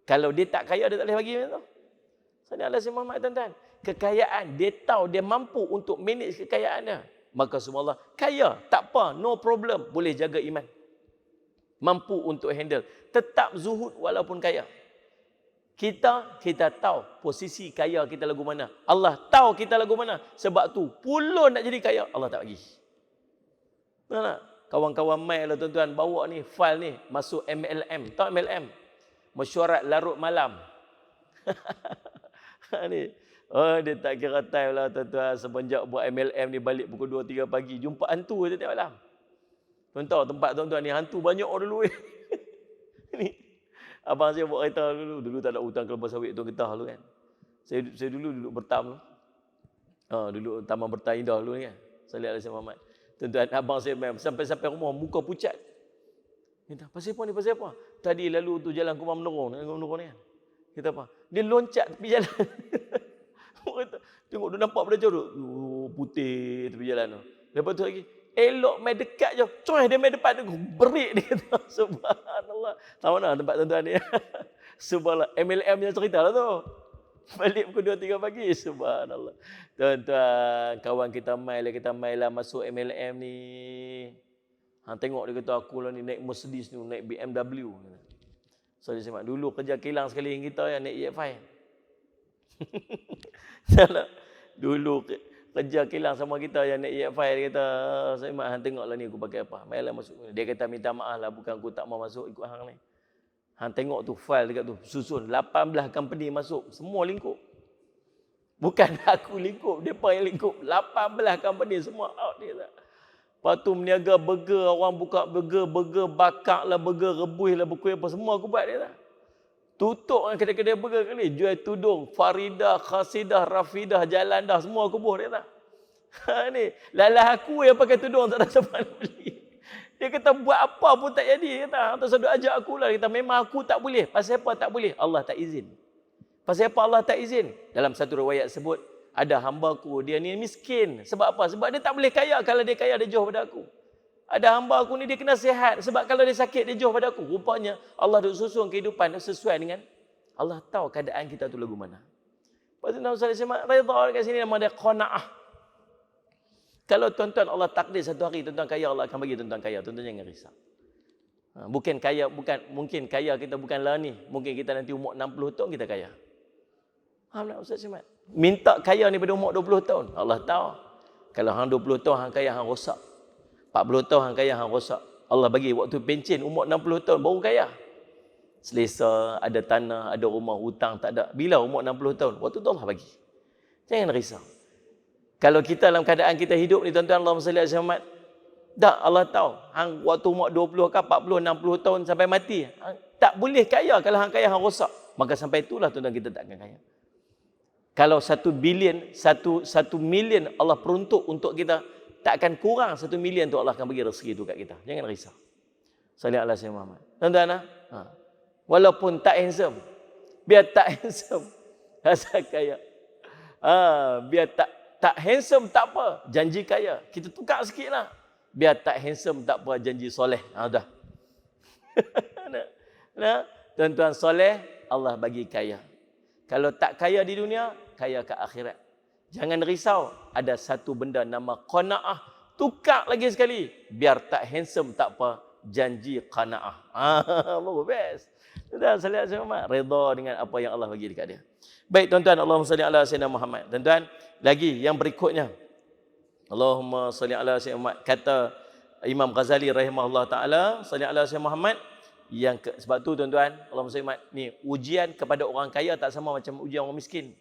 Kalau dia tak kaya, dia tak boleh bagi macam tu. Sallallahu alaihi wasallam, tuan-tuan. Kekayaan, dia tahu dia mampu untuk manage kekayaan dia. Maka subhanallah, kaya, tak apa, no problem. Boleh jaga iman. Mampu untuk handle. Tetap zuhud walaupun kaya. Kita tahu posisi kaya kita lagu mana. Allah tahu kita lagu mana. Sebab tu, pulun nak jadi kaya, Allah tak bagi. Tahu tak? Kawan-kawan mai lah tuan-tuan, bawa ni, file ni, masuk MLM. Tahu MLM? Mesyuarat larut malam. Ni. Oh, dia tak kira time lah tuan-tuan. Semenjak buat MLM ni balik pukul 2-3 pagi. Jumpa hantu je tiap malam. Tuan tahu tempat tuan-tuan ni hantu banyak dulu. Ni. Abang saya buat kereta dulu. Dulu tak ada hutang kelapa sawit tu getah dulu kan. Saya dulu duduk bertam. Dulu Taman Bertam Indah dulu kan. Sallallahu alaihi Muhammad. Tuan-tuan, abang saya sampai rumah muka pucat. Kita, pasal apa ni, pasal apa? Tadi lalu tu jalan Kumar Menurun ni kan. Kita apa? Dia loncat tepi jalan. Tengok dia nampak pada jauh tu. Putih tepi jalan tu. Lepas tu lagi, elok main dekat je. Coy, dia main depan tu. Berik dia kata. Subhanallah. Tahu mana tempat tuan-tuan ni? Subhanallah. MLM yang cerita lah tu. Balik pukul 2-3 pagi. Subhanallah. Tuan-tuan, kawan kita mai lah masuk MLM ni. Tengok dia kata, aku lah ni naik Mercedes ni, naik BMW. So dia semak, dulu kerja kilang sekali yang kita yang naik EF5. Dulu kerja kilang sama kita yang naik EF5. Dia kata, saya mak tengoklah ni aku pakai apa. Mainlah masuk. Dia kata minta maaf lah, bukan aku tak mau masuk ikut hang ni. Tengok tu file dekat tu, susun 18 company masuk, semua lingkup. Bukan aku lingkup, depa yang lingkup. 18 company semua out dia tak. Lepas tu meniaga burger, orang buka burger bakar lah, burger rebus lah, berkuih apa, semua aku buat dia tak. Tutup dengan kedai-kedai burger kali, jual tudung, Faridah, Khasidah, Rafidah, Jalan dah, semua aku buh dia tak. Ni, lalah aku yang pakai tudung, tak ada siapa nak beli. Dia kata buat apa pun tak jadi, kata. Atas sadu ajak aku lah, kata memang aku tak boleh. Pasal apa tak boleh? Allah tak izin. Pasal apa Allah tak izin? Dalam satu riwayat sebut, ada hamba-Ku, dia ni miskin. Sebab apa? Sebab dia tak boleh kaya. Kalau dia kaya, dia jauh pada aku. Ada hamba-Ku ni, dia kena sihat. Sebab kalau dia sakit, dia jauh pada aku. Rupanya, Allah dah susun kehidupan sesuai dengan Allah tahu keadaan kita tu lagu mana. Lepas tu Nabi SAW redha dekat sini, nama dia qanaah. Kalau tuan-tuan Allah takdir satu hari tuan-tuan kaya, Allah akan bagi tuan-tuan kaya. Tuan-tuan jangan risau. Mungkin mungkin kaya kita bukanlah ni. Mungkin kita nanti umur 60 tahun kita kaya. Faham tak Ustaz Syamad? Minta kaya ni pada umur 20 tahun. Allah tahu. Kalau hang 20 tahun hang kaya hang rosak. 40 tahun hang kaya hang rosak. Allah bagi waktu pencen umur 60 tahun baru kaya. Selesa, ada tanah, ada rumah, hutang tak ada. Bila umur 60 tahun? Waktu tu Allah bagi. Jangan risau. Kalau kita dalam keadaan kita hidup ni tuan-tuan, Allahumma salli ala Muhammad. Tak, Allah tahu. Hang waktu umur 20 ke 40, 60 tahun sampai mati. Hang tak boleh kaya kalau hang kaya hang rosak. Maka sampai itulah tuan-tuan kita tak akan kaya. Kalau 1 million Allah peruntuk untuk kita, tak akan kurang 1 million tu Allah akan bagi rezeki tu kat kita. Jangan risau. Sallallahu alaihi Muhammad. Tuan-tuan, walaupun tak handsome, biar tak handsome, rasa kaya. Biar tak handsome tak apa, janji kaya. Kita tukar sikit lah. Biar tak handsome tak apa, janji soleh. Dah. Nah, tuan-tuan soleh, Allah bagi kaya. Kalau tak kaya di dunia, kaya ke akhirat. Jangan risau, ada satu benda nama qanaah. Tukar lagi sekali. Biar tak handsome tak apa, janji qanaah. Bagus, best. Tuan-tuan, sallallahu alaihi wasallam redha dengan apa yang Allah bagi dekat dia. Baik tuan-tuan, Allahumma salli ala sayyidina Muhammad. Tuan-tuan, lagi yang berikutnya. Allahumma salli ala sayyidina Muhammad. Kata Imam Ghazali rahimahullah taala, salli ala sayyidina Muhammad. Sebab tu tuan-tuan, Allahumma salli Muhammad, ni ujian kepada orang kaya tak sama macam ujian orang miskin.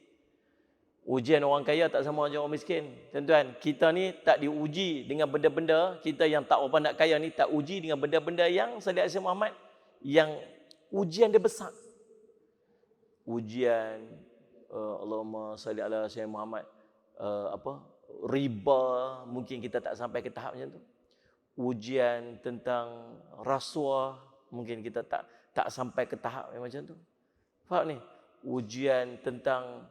Ujian orang kaya tak sama macam orang miskin. Tuan-tuan, kita ni tak diuji dengan benda-benda, kita yang tak apa nak kaya ni tak uji dengan benda-benda yang salli ala sayyidina Muhammad yang ujian dia besar. ujian Allahumma salli ala sayyidina Muhammad, riba, mungkin kita tak sampai ke tahap macam tu. Ujian tentang rasuah, mungkin kita tak sampai ke tahap yang macam tu. Faham ni? Ujian tentang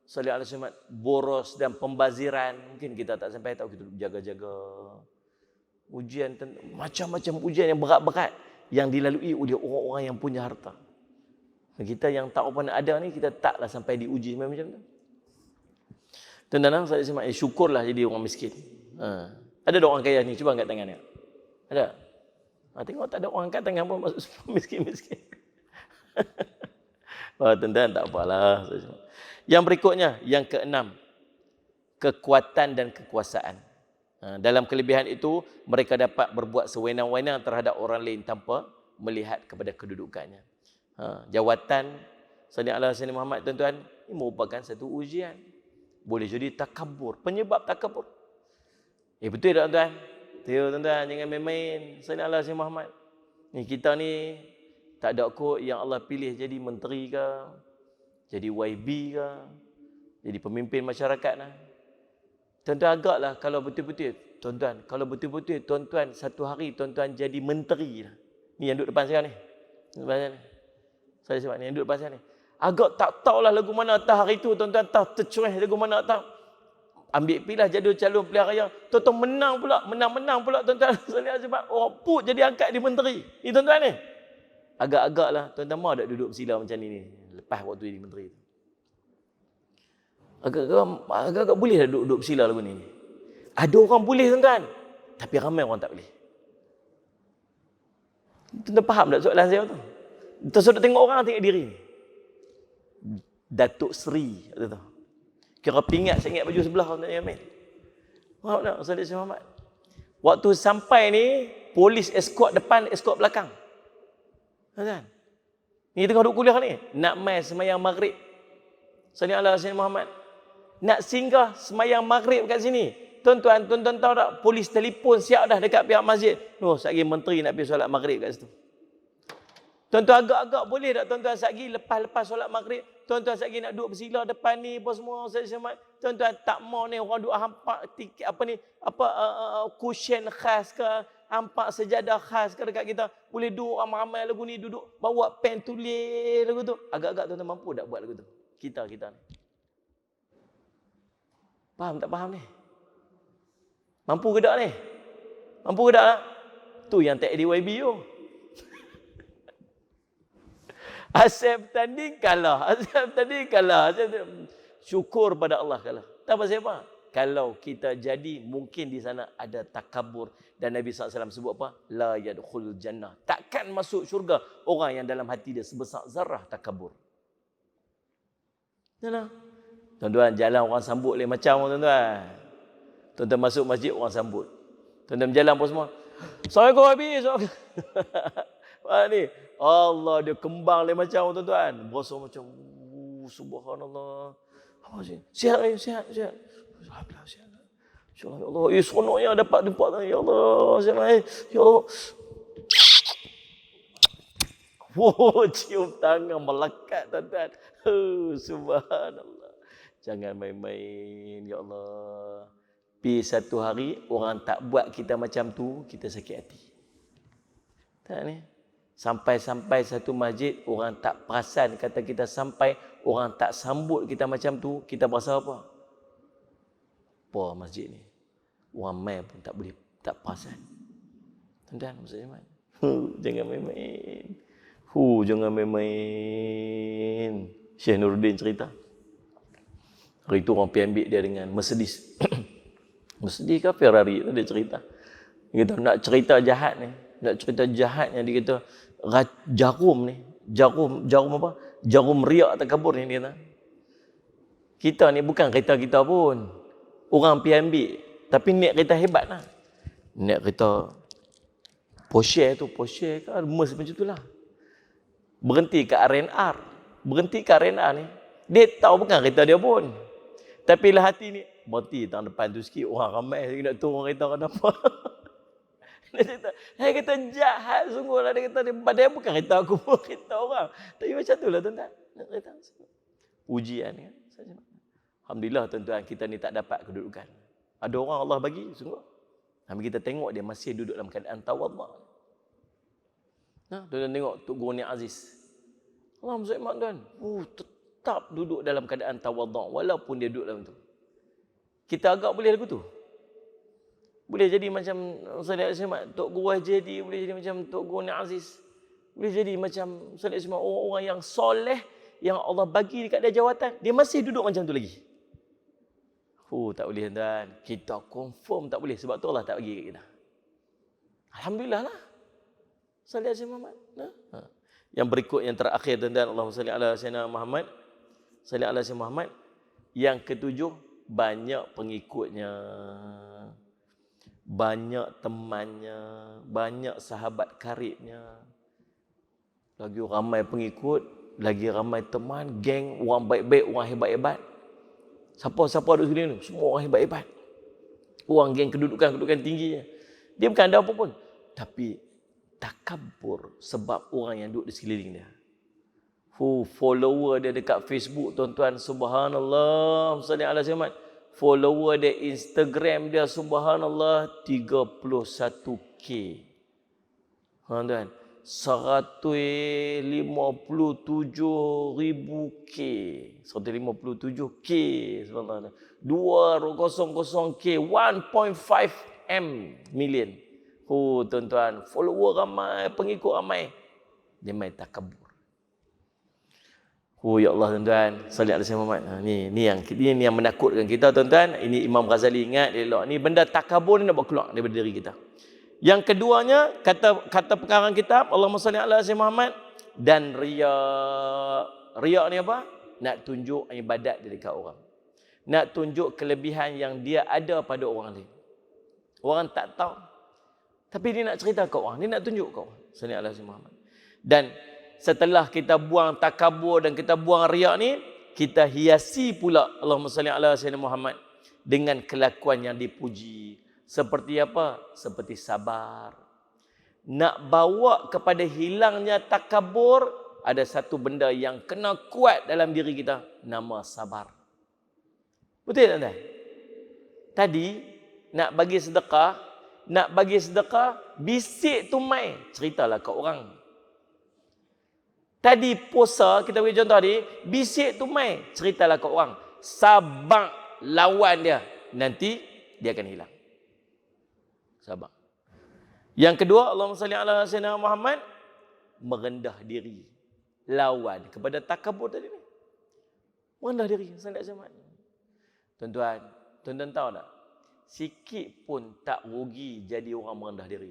salli ala sayyidina Muhammad, boros dan pembaziran, mungkin kita tak sampai, tahu kita jaga-jaga. Ujian macam-macam ujian yang berat-berat yang dilalui oleh orang-orang yang punya harta. Kita yang tak apa nak ada ni, kita taklah sampai diuji macam tu. Tuan-tuan, saya sembah, syukurlah jadi orang miskin. Ada orang kaya ni, cuba angkat tangan ni. Ada? Tengok tak ada orang angkat tangan pun masuk miskin-miskin. Tuan-tuan, tak apalah. Yang berikutnya, yang keenam, kekuatan dan kekuasaan. Dalam kelebihan itu, mereka dapat berbuat sewenang-wenang terhadap orang lain tanpa melihat kepada kedudukannya. Jawatan Sayyidina Ali Muhammad, tuan-tuan, ini merupakan satu ujian. Boleh jadi takabur, penyebab takabur. Betul tak, tuan-tuan? Tuan-tuan, jangan main-main Sayyidina Ali Muhammad. Kita ni tak ada kot yang Allah pilih jadi menteri ke, jadi YB ke, jadi pemimpin masyarakat lah. Tuan-tuan, agaklah kalau betul-betul, tuan-tuan, tuan-tuan satu hari tuan-tuan jadi menteri lah. Ni yang duduk depan saya ni. Depan saya ni. Saya sebab ni yang duduk depan saya ni. Agak tak tahulah lagu mana atas hari tu, tuan-tuan tahu tercerah lagu mana atas. Ambil pilah jadual calon pilihan raya. Tuan-tuan menang pula tuan-tuan. Sebab orang put jadi angkat di menteri. Ni tuan-tuan ni. Agak-agaklah tuan-tuan mahu tak duduk bersila macam ni lepas waktu jadi menteri tu. Agak-agak boleh tak duduk bersila lagu ni. Ada orang boleh, tuan-tuan. Tapi ramai orang tak boleh. Tuan-tuan faham tak soalan saya tu? Tuan-tuan tengok orang, tengok diri ni. Datuk Seri. Kira pingat saya ingat baju sebelah tuan-tuan Yamin. Faham tak? Sayyidina Muhammad. Waktu sampai ni, polis escort depan, escort belakang. Tuan-tuan. Ni tengah duduk kuliah ni. Nak mai semayang maghrib. Sayyidina Muhammad. Nak singgah semayang maghrib kat sini. Tuan-tuan tahu tak? Polis telefon siap dah dekat pihak masjid. Satgi menteri nak pergi solat maghrib kat situ. Tuan-tuan, agak-agak boleh tak tuan-tuan satgi lepas solat maghrib, tuan-tuan satgi nak duduk bersila depan ni apa semua, tuan-tuan tak mau ni orang duduk hampak cushion khas ke, hampak sejadah khas ke dekat kita. Boleh duduk ramai-ramai lagu ni, duduk bawa pen tulis lagu tu. Agak-agak tuan-tuan mampu tak buat lagu tu? Kita ni. Faham tak faham ni? Mampu ke tak ni? Mampu ke tak? Tu yang tak ADYB tu. Asal bertanding kalah. Syukur pada Allah kalah. Tak pasal apa? Kalau kita jadi, mungkin di sana ada takabur. Dan Nabi SAW sebut apa? La yadkhul jannah. Takkan masuk syurga orang yang dalam hati dia sebesar zarah takabur. Yalah. Tuan-tuan, jalan orang sambut lain macam, tuan-tuan. Tuan-tuan masuk masjid, orang sambut. Tuan-tuan berjalan pun semua. Assalamualaikum habis. Ni, Allah, dia kembang lain macam, tuan-tuan. Berasa macam, subhanallah. Apa sih? Sihat. Alhamdulillah, sihat. InsyaAllah, ya Allah. Seronoknya dapat tempat. Ya Allah, sihat. Ya Allah. Cium tangan melekat, tuan-tuan. Subhanallah. Jangan main-main, ya Allah. Satu hari, orang tak buat kita macam tu, kita sakit hati. Tak ni? Sampai-sampai satu masjid, orang tak perasan kata kita sampai, orang tak sambut kita macam tu, kita berasa apa? Apa masjid ni? Orang main pun tak boleh, tak perasan. Tuan-tuan, maksudnya mana? Jangan main-main. Jangan main-main. Syekh Nuruddin cerita. Hari itu orang pergi ambil dia dengan Mercedes. Mercedes ke Ferrari tu dia cerita. Dia kata nak cerita jahat ni. Nak cerita jahatnya dia kata jarum ni. Jarum apa? Jarum riak takabur ni dia kata. Kita ni bukan kereta kita pun. Orang pergi ambil. Tapi niat kereta hebat lah. Niat kereta Porsche tu. Porsche ke Merc macam tu lah. Berhenti kat R&R. Berhenti kat R&R ni. Dia tahu bukan kereta dia pun. Tapi lah hati ni, berhenti tahun depan tu sikit, orang ramai nak turun kereta kenapa. Dia kata jahat sungguh lah. Dia kata, padahal bukan kereta aku pun, kereta orang. Tapi macam tu lah tuan-tuan. Ujian kan. Alhamdulillah tuan-tuan, kita ni tak dapat kedudukan. Ada orang Allah bagi, sungguh. Tapi kita tengok dia masih duduk dalam keadaan tawadhu'. Tuan-tuan tengok Tok Guru Ni Aziz. Allah Subhanahu tuan. Tetap duduk dalam keadaan tawadhu' walaupun dia duduk dalam tu. Kita agak boleh lagu tu. Boleh jadi macam Ustaz Ahmad, Tok Guru Jadi, boleh jadi macam Tok Guru Ni Aziz. Boleh jadi macam Ustaz Ahmad, orang-orang yang soleh yang Allah bagi dekat dia jawatan, dia masih duduk macam tu lagi. Tak boleh tuan. Kita confirm tak boleh sebab tu Allah tak bagi kat kita. Alhamdulillah lah. Salih Asyik Muhammad. Yang berikut, yang terakhir tuan-tuan, Allahumma salli ala sayyidina Muhammad. Salli ala sayyidina Muhammad. Yang ketujuh, banyak pengikutnya. Banyak temannya, banyak sahabat karibnya. Lagi ramai pengikut, lagi ramai teman, geng, orang baik-baik, orang hebat-hebat. Siapa-siapa duduk sini ni, semua orang hebat-hebat. Orang geng kedudukan tinggi. Dia bukan ada apa pun. Tapi takabur sebab orang yang duduk di sekeliling dia. Follower dia dekat Facebook, tuan-tuan, subhanallah, salli ala Muhammad. Follower dia Instagram dia, subhanallah, 31k. Tuan-tuan, 157,000k. 157k, subhanallah. 200k, 1.5 million. Tuan-tuan, follower ramai, pengikut ramai. Dia main takabur. Ya Allah tuan-tuan, salli alaihi Muhammad. Ni yang menakutkan kita tuan-tuan. Ini Imam Ghazali ingat elok. Ni benda takabur ni nak buat keluar daripada diri kita. Yang keduanya, kata pengarang kitab, Allahumma salli ala sayyidina Muhammad, dan riya. Riya ni apa? Nak tunjuk ibadat dia dekat orang. Nak tunjuk kelebihan yang dia ada pada orang lain. Orang tak tahu. Tapi dia nak cerita kat orang, dia nak tunjuk kat orang. Salli ala sayyidina Muhammad. Dan setelah kita buang takabur dan kita buang riya ni, kita hiasi pula Allahumma salli ala sayyidina Muhammad dengan kelakuan yang dipuji. Seperti apa? Seperti sabar. Nak bawa kepada hilangnya takabur, ada satu benda yang kena kuat dalam diri kita, nama sabar. Betul tak tuan? Tadi nak bagi sedekah, bisik tu mai, ceritalah kat orang. Tadi puasa, kita bagi contoh tadi, bisik tu mai, ceritalah kat orang. Sabar lawan dia, nanti dia akan hilang. Sabar. Yang kedua, Allahumma salli ala sayyidina Muhammad, merendah diri. Lawan kepada takabur tadi ni. Merendah diri, salli ala Muhammad. Tuan-tuan tahu tak? Sikit pun tak rugi jadi orang merendah diri.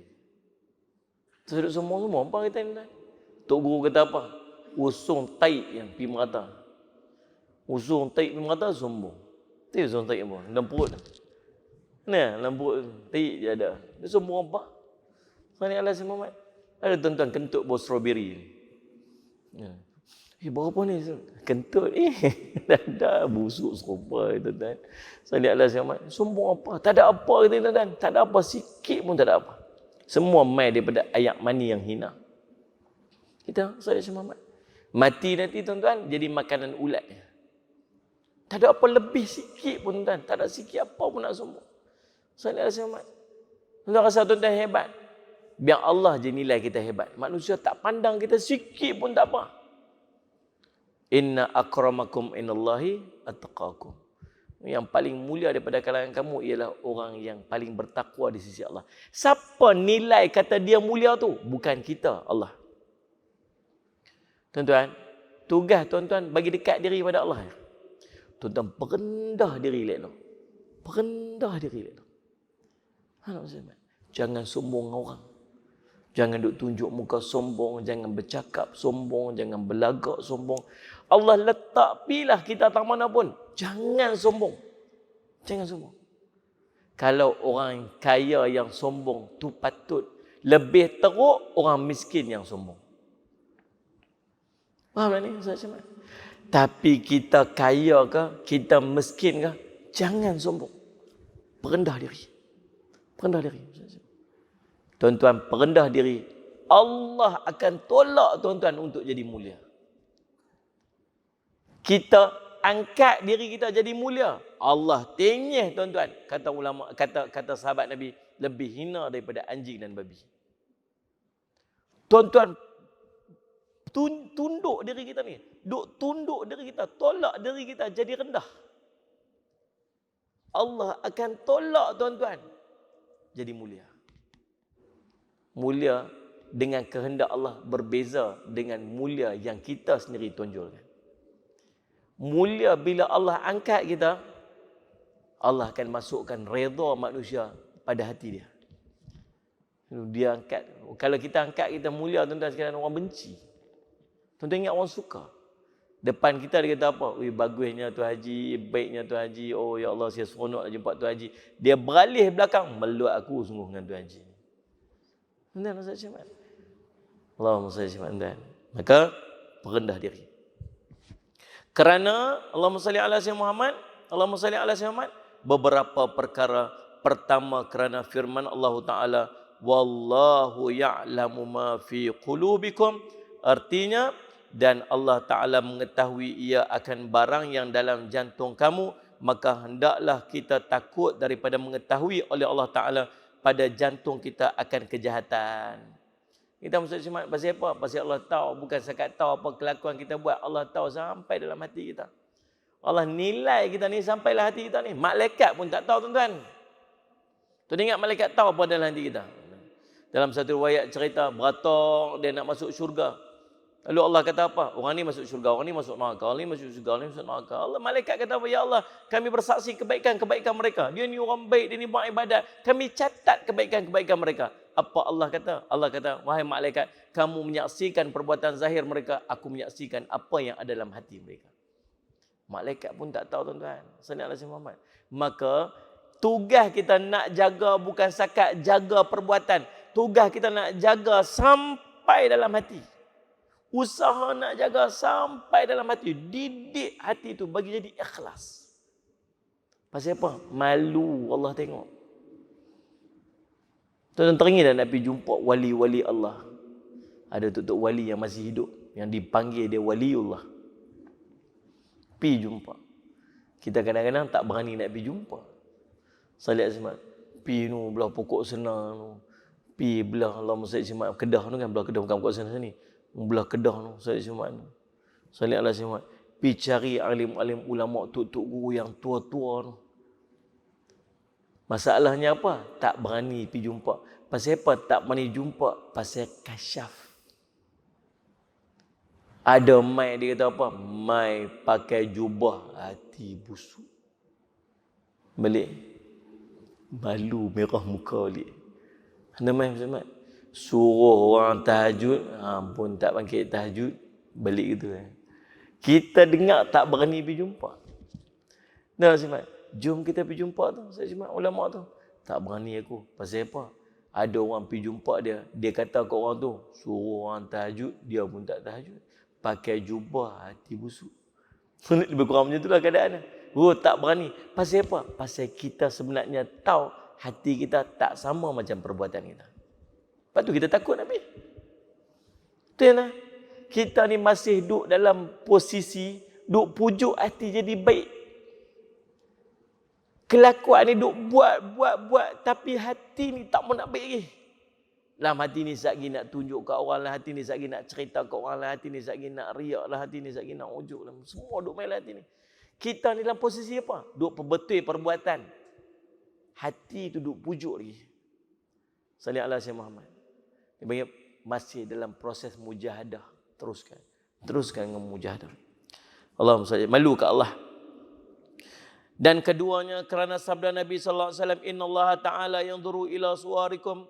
Terus semua apa kita ni? Tok Guru kata apa? Usung taik yang pi merata. Usung taik pi merata sombong. Tu usung taik apa? Dalam perut. Nah, dalam perut taik je ada. Dia sombong apa? Salli ala sayyidina Muhammad. Ada tuan-tuan kentut bau strawberry ni. Berapa ni? Kentut dah busuk serupa tuan-tuan. Salli ala sayyidina Muhammad. Sombong apa? Tak ada apa kita tuan-tuan. Tak ada apa, sikit pun tak ada apa. Semua mai daripada ayak mani yang hina. Kita salli ala Muhammad. Mati nanti tuan-tuan jadi makanan ulat. Tak ada apa lebih sikit pun tuan-tuan. Tak ada sikit apa pun nak sombong. Salli ala Muhammad. Tuan-tuan rasa tuan-tuan hebat. Biar Allah je nilai kita hebat. Manusia tak pandang kita sikit pun tak apa. Inna akramakum inallahi attaqakum. Yang paling mulia daripada kalangan kamu ialah orang yang paling bertakwa di sisi Allah. Siapa nilai kata dia mulia tu? Bukan kita, Allah. Tuan-tuan, tugas tuan-tuan bagi dekat diri pada Allah. Tuan-tuan perendah diri elok. Perendah diri elok. Jangan sombong dengan orang. Jangan duk tunjuk muka sombong, jangan bercakap sombong, jangan berlagak sombong. Allah letak pilah kita tak mana pun. Jangan sombong. Jangan sombong. Kalau orang kaya yang sombong tu patut lebih teruk orang miskin yang sombong. Faham tak ni? Tapi kita kaya ke, kita miskin ke, jangan sombong. Perendah diri. Perendah diri. Tuan-tuan, perendah diri. Allah akan tolak tuan-tuan untuk jadi mulia. Kita angkat diri kita jadi mulia. Allah tenyeh tuan-tuan. Kata ulama, kata sahabat Nabi, lebih hina daripada anjing dan babi. Tuan-tuan, tunduk diri kita ni. Tunduk diri kita, tolak diri kita jadi rendah. Allah akan tolak tuan-tuan jadi mulia. Mulia dengan kehendak Allah berbeza dengan mulia yang kita sendiri tonjolkan. Mulia bila Allah angkat kita, Allah akan masukkan redha manusia pada hati dia. Dia angkat. Kalau kita angkat kita mulia, tuan-tuan sekalian, orang benci. Tuan-tuan ingat orang suka. Depan kita dia kata apa? Bagusnya tu Haji, baiknya tu Haji. Oh ya Allah, saya seronok nak jumpa tu Haji. Dia beralih belakang, meluat aku sungguh dengan tu Haji. Tuan-tuan, Ustaz Syamad. Allahumma salli ala Maka perendah diri. Kerana Allahumma salli ala Sayyidina Muhammad, Allahumma salli ala Sayyidina Muhammad, beberapa perkara. Pertama, kerana firman Allah Ta'ala, wallahu ya'lamu ma fi qulubikum. Artinya, dan Allah Ta'ala mengetahui ia akan barang yang dalam jantung kamu, maka hendaklah kita takut daripada mengetahui oleh Allah Ta'ala pada jantung kita akan kejahatan. Kita mesti cuma pasal apa? Pasal Allah tahu, bukan sekat tahu apa kelakuan kita buat. Allah tahu sampai dalam hati kita. Allah nilai kita ni sampailah hati kita ni. Malaikat pun tak tahu, tuan-tuan. Tuan ingat malaikat tahu apa dalam hati kita? Dalam satu riwayat cerita, beratung dia nak masuk syurga. Lalu Allah kata apa? Orang ni masuk syurga, orang ni masuk neraka, orang ni masuk syurga, orang ni masuk neraka. Allah, malaikat kata apa? Ya Allah, kami bersaksi kebaikan-kebaikan mereka. Dia ni orang baik, dia ni buat ibadat. Kami catat kebaikan-kebaikan mereka. Apa Allah kata? Allah kata, wahai malaikat, kamu menyaksikan perbuatan zahir mereka, aku menyaksikan apa yang ada dalam hati mereka. Malaikat pun tak tahu, tuan-tuan. Sallallahu alaihi Muhammad. Maka tugas kita nak jaga bukan sakat jaga perbuatan. Tugas kita nak jaga sampai dalam hati. Usaha nak jaga sampai dalam hati. Didik hati tu bagi jadi ikhlas. Pasal apa? Malu Allah tengok. Tuan-tuan teringin dah nak pergi jumpa wali-wali Allah. Ada tok-tok wali yang masih hidup. Yang dipanggil dia waliullah. Pergi jumpa. Kita kadang-kadang tak berani nak pergi jumpa. Salih Azmat. Pergi nu belah pokok senang nu. Pergi belah Allah Musaid Simat. Kedah tu kan. Belah Kedah bukan pokok senang ni. Belah Kedah tu. Salih Simat tu. Salih Allah Simat. Pergi cari alim-alim ulama' tok-tok guru yang tua-tua tu. Masalahnya apa? Tak berani pergi jumpa. Pasal apa tak berani jumpa? Pasal kasyaf. Ada mai dia kata apa? Mai pakai jubah hati busuk. Balik. Malu merah muka balik. Ada mai Mat. Suruh orang tahajud, pun tak bangkit tahajud, balik gitu kan. Kita dengar tak berani pergi jumpa. Dah Mat. Jom kita pergi jumpa tu, saya cuma ulama tu. Tak berani aku. Pasal apa? Ada orang pergi jumpa dia. Dia kata ke orang tu, suruh orang tahajud, dia pun tak tahajud. Pakai jubah hati busuk. Lebih kurang macam itulah keadaan. Oh, tak berani. Pasal apa? Pasal kita sebenarnya tahu hati kita tak sama macam perbuatan kita. Lepas tu kita takut nak pergi. Betul lah. Kita ni masih duduk dalam posisi, duduk pujuk hati jadi baik. Kelakuan ni duk buat, tapi hati ni tak mau nak baik lagi. Dalam hati ni satgi nak tunjuk kat orang lah, hati ni satgi nak cerita kat orang lah, hati ni satgi nak riak lah, hati ni satgi nak ujuk lah. Semua duk main lah hati ni. Kita ni dalam posisi apa? Duk perbetul perbuatan. Hati tu duk pujuk lagi. Salih ala Sayyidina Muhammad. Dia panggil masih dalam proses mujahadah. Teruskan dengan mujahadah. Allahumma salli. Malu kat Allah. Dan keduanya kerana sabda Nabi sallallahu alaihi wasallam, innallaha ta'ala yanzuru ila suwarikum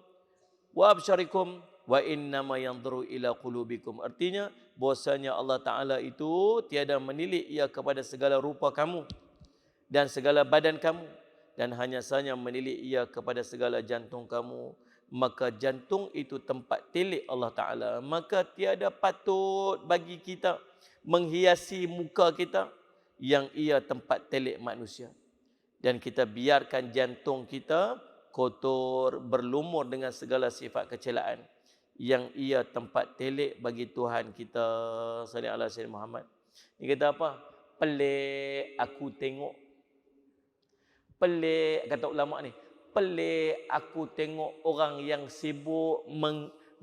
wa absyarikum wa innama yanzuru ila qulubikum. Artinya bahwasanya Allah Taala itu tiada menilik ia kepada segala rupa kamu dan segala badan kamu, dan hanya saja menilik ia kepada segala jantung kamu. Maka jantung itu tempat tilik Allah Taala. Maka tiada patut bagi kita menghiasi muka kita yang ia tempat telik manusia. Dan kita biarkan jantung kita kotor, berlumur dengan segala sifat kecelaan yang ia tempat telik bagi Tuhan kita. Sallallahu alaihi Muhammad. Ini kata apa? pelik aku tengok. Pelik, kata ulama ni, pelik aku tengok orang yang sibuk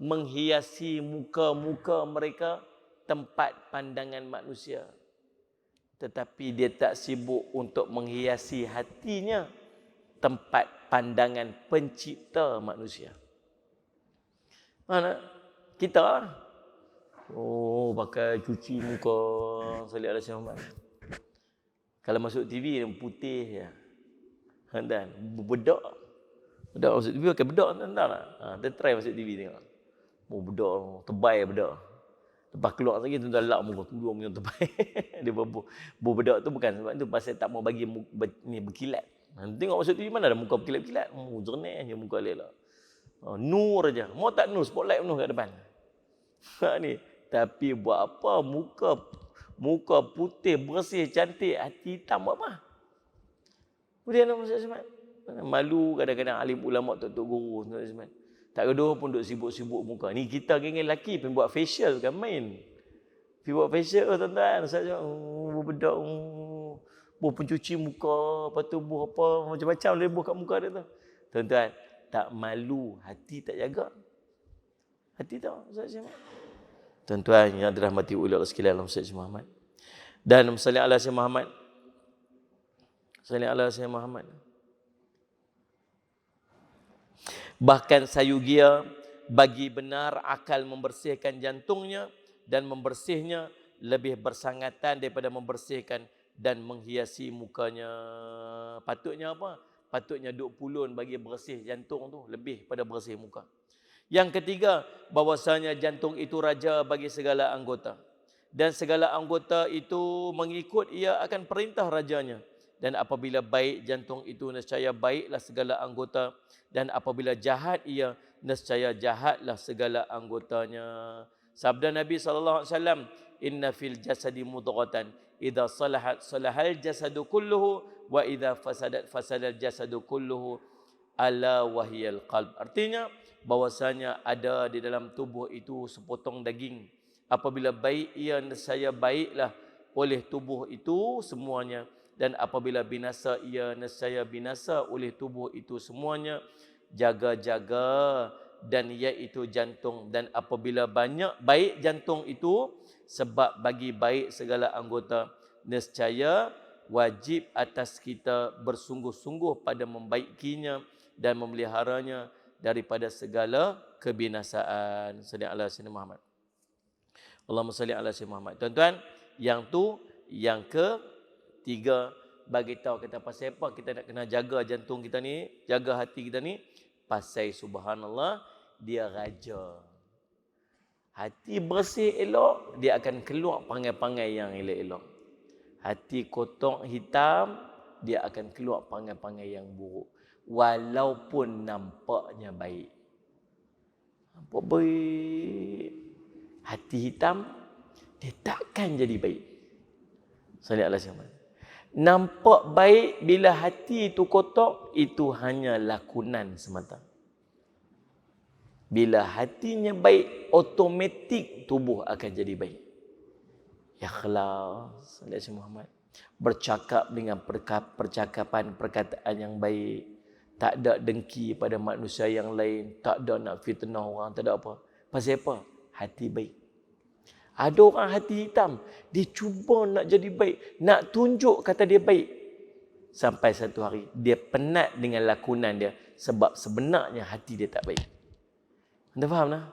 menghiasi muka-muka mereka tempat pandangan manusia. Tetapi dia tak sibuk untuk menghiasi hatinya tempat pandangan pencipta manusia. Mana? Kita pakai cuci muka salih alaihi wasallam. Kalau masuk TV yang putih je. Dan bedak. Bedak masuk TV pakai bedak entah tak? Dia try masuk TV tengok. Bedak tebal bedak. Lepas keluar lagi tuan-tuan lak muka keluar punya tebal. Dia bedak tu bukan sebab tu pasal tak mau bagi ni berkilat. Tengok masuk TV mana ada muka berkilat-kilat. Jernih je muka elok. Nur aja. Mau tak nur spotlight penuh kat depan. Ni. Tapi buat apa muka putih, bersih, cantik, hati hitam buat apa? Kemudian Muhammad SAW malu kadang-kadang alim ulama tok guru Muhammad. Tak gaduh pun duk sibuk-sibuk muka. Ni kita geng lelaki pun buat facial kan main. Pergi buat facial tuan-tuan. Saya bedak pencuci muka, lepas tu apa macam-macam lebuh kat muka dia tu. Tuan-tuan, tak malu, hati tak jaga. Hati tak Ustaz tuan-tuan yang dirahmati ulama sekalian dalam Ustaz Muhammad. Dan salli ala Sayyidina Muhammad. Salli ala Sayyidina Muhammad. Bahkan sayugia bagi benar akal membersihkan jantungnya dan membersihnya lebih bersangatan daripada membersihkan dan menghiasi mukanya. Patutnya apa? Patutnya duk pulun bagi bersih jantung tu lebih pada bersih muka. Yang ketiga, bahwasanya jantung itu raja bagi segala anggota. Dan segala anggota itu mengikut ia akan perintah rajanya. Dan apabila baik jantung itu, nescaya baiklah segala anggota. Dan apabila jahat ia, nescaya jahatlah segala anggotanya. Sabda Nabi SAW, Inna fil jasadi mudghatan, idha salahat salahal jasadu kulluhu, wa idha fasadat fasadal jasadu kulluhu, ala wahiyal qalb. Artinya, bahwasanya ada di dalam tubuh itu sepotong daging. Apabila baik ia, nescaya baiklah oleh tubuh itu semuanya. Dan apabila binasa ia, nescaya binasa oleh tubuh itu semuanya. Jaga-jaga dan iaitu jantung. Dan apabila banyak baik jantung itu, sebab bagi baik segala anggota, nescaya wajib atas kita bersungguh-sungguh pada membaikinya dan memeliharanya daripada segala kebinasaan. Salli ala Sayyidina Muhammad. Allahumma salli ala Sayyidina Muhammad. Tuan-tuan, yang ketiga, bagi tahu kita pasal apa kita nak kena jaga jantung kita ni, jaga hati kita ni, pasal subhanallah, dia raja. Hati bersih elok, dia akan keluar pangai-pangai yang elok-elok. Hati kotor hitam, dia akan keluar pangai-pangai yang buruk. Walaupun nampaknya baik. Nampak baik. Hati hitam, dia takkan jadi baik. Salli ala Sayyidina. Nampak baik bila hati itu kotor, itu hanya lakonan semata. Bila hatinya baik, automatik tubuh akan jadi baik. Ikhlas, salli ala Sayyidina Muhammad. Bercakap dengan perkataan yang baik. Tak ada dengki pada manusia yang lain. Tak ada nak fitnah orang. Tak ada apa. Pasal apa? Hati baik. Ada orang hati hitam. Dia cuba nak jadi baik. Nak tunjuk kata dia baik. Sampai satu hari. Dia penat dengan lakonan dia. Sebab sebenarnya hati dia tak baik. Anda faham tak?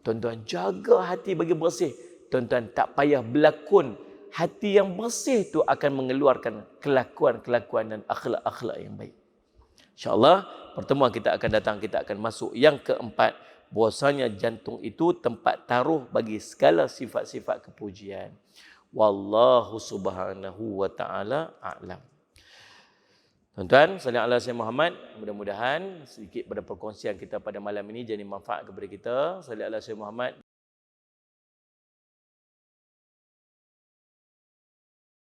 Tuan-tuan, jaga hati bagi bersih. Tuan-tuan, tak payah berlakon. Hati yang bersih tu akan mengeluarkan kelakuan-kelakuan dan akhlak-akhlak yang baik. InsyaAllah, pertemuan kita akan datang, kita akan masuk yang keempat. Bahwasanya jantung itu tempat taruh bagi segala sifat-sifat kepujian. Wallahu subhanahu wa ta'ala a'lam. Tuan-tuan, sallallahu alaihi wasallam Muhammad, mudah-mudahan sedikit pada perkongsian kita pada malam ini jadi manfaat kepada kita. Sallallahu alaihi wasallam Muhammad.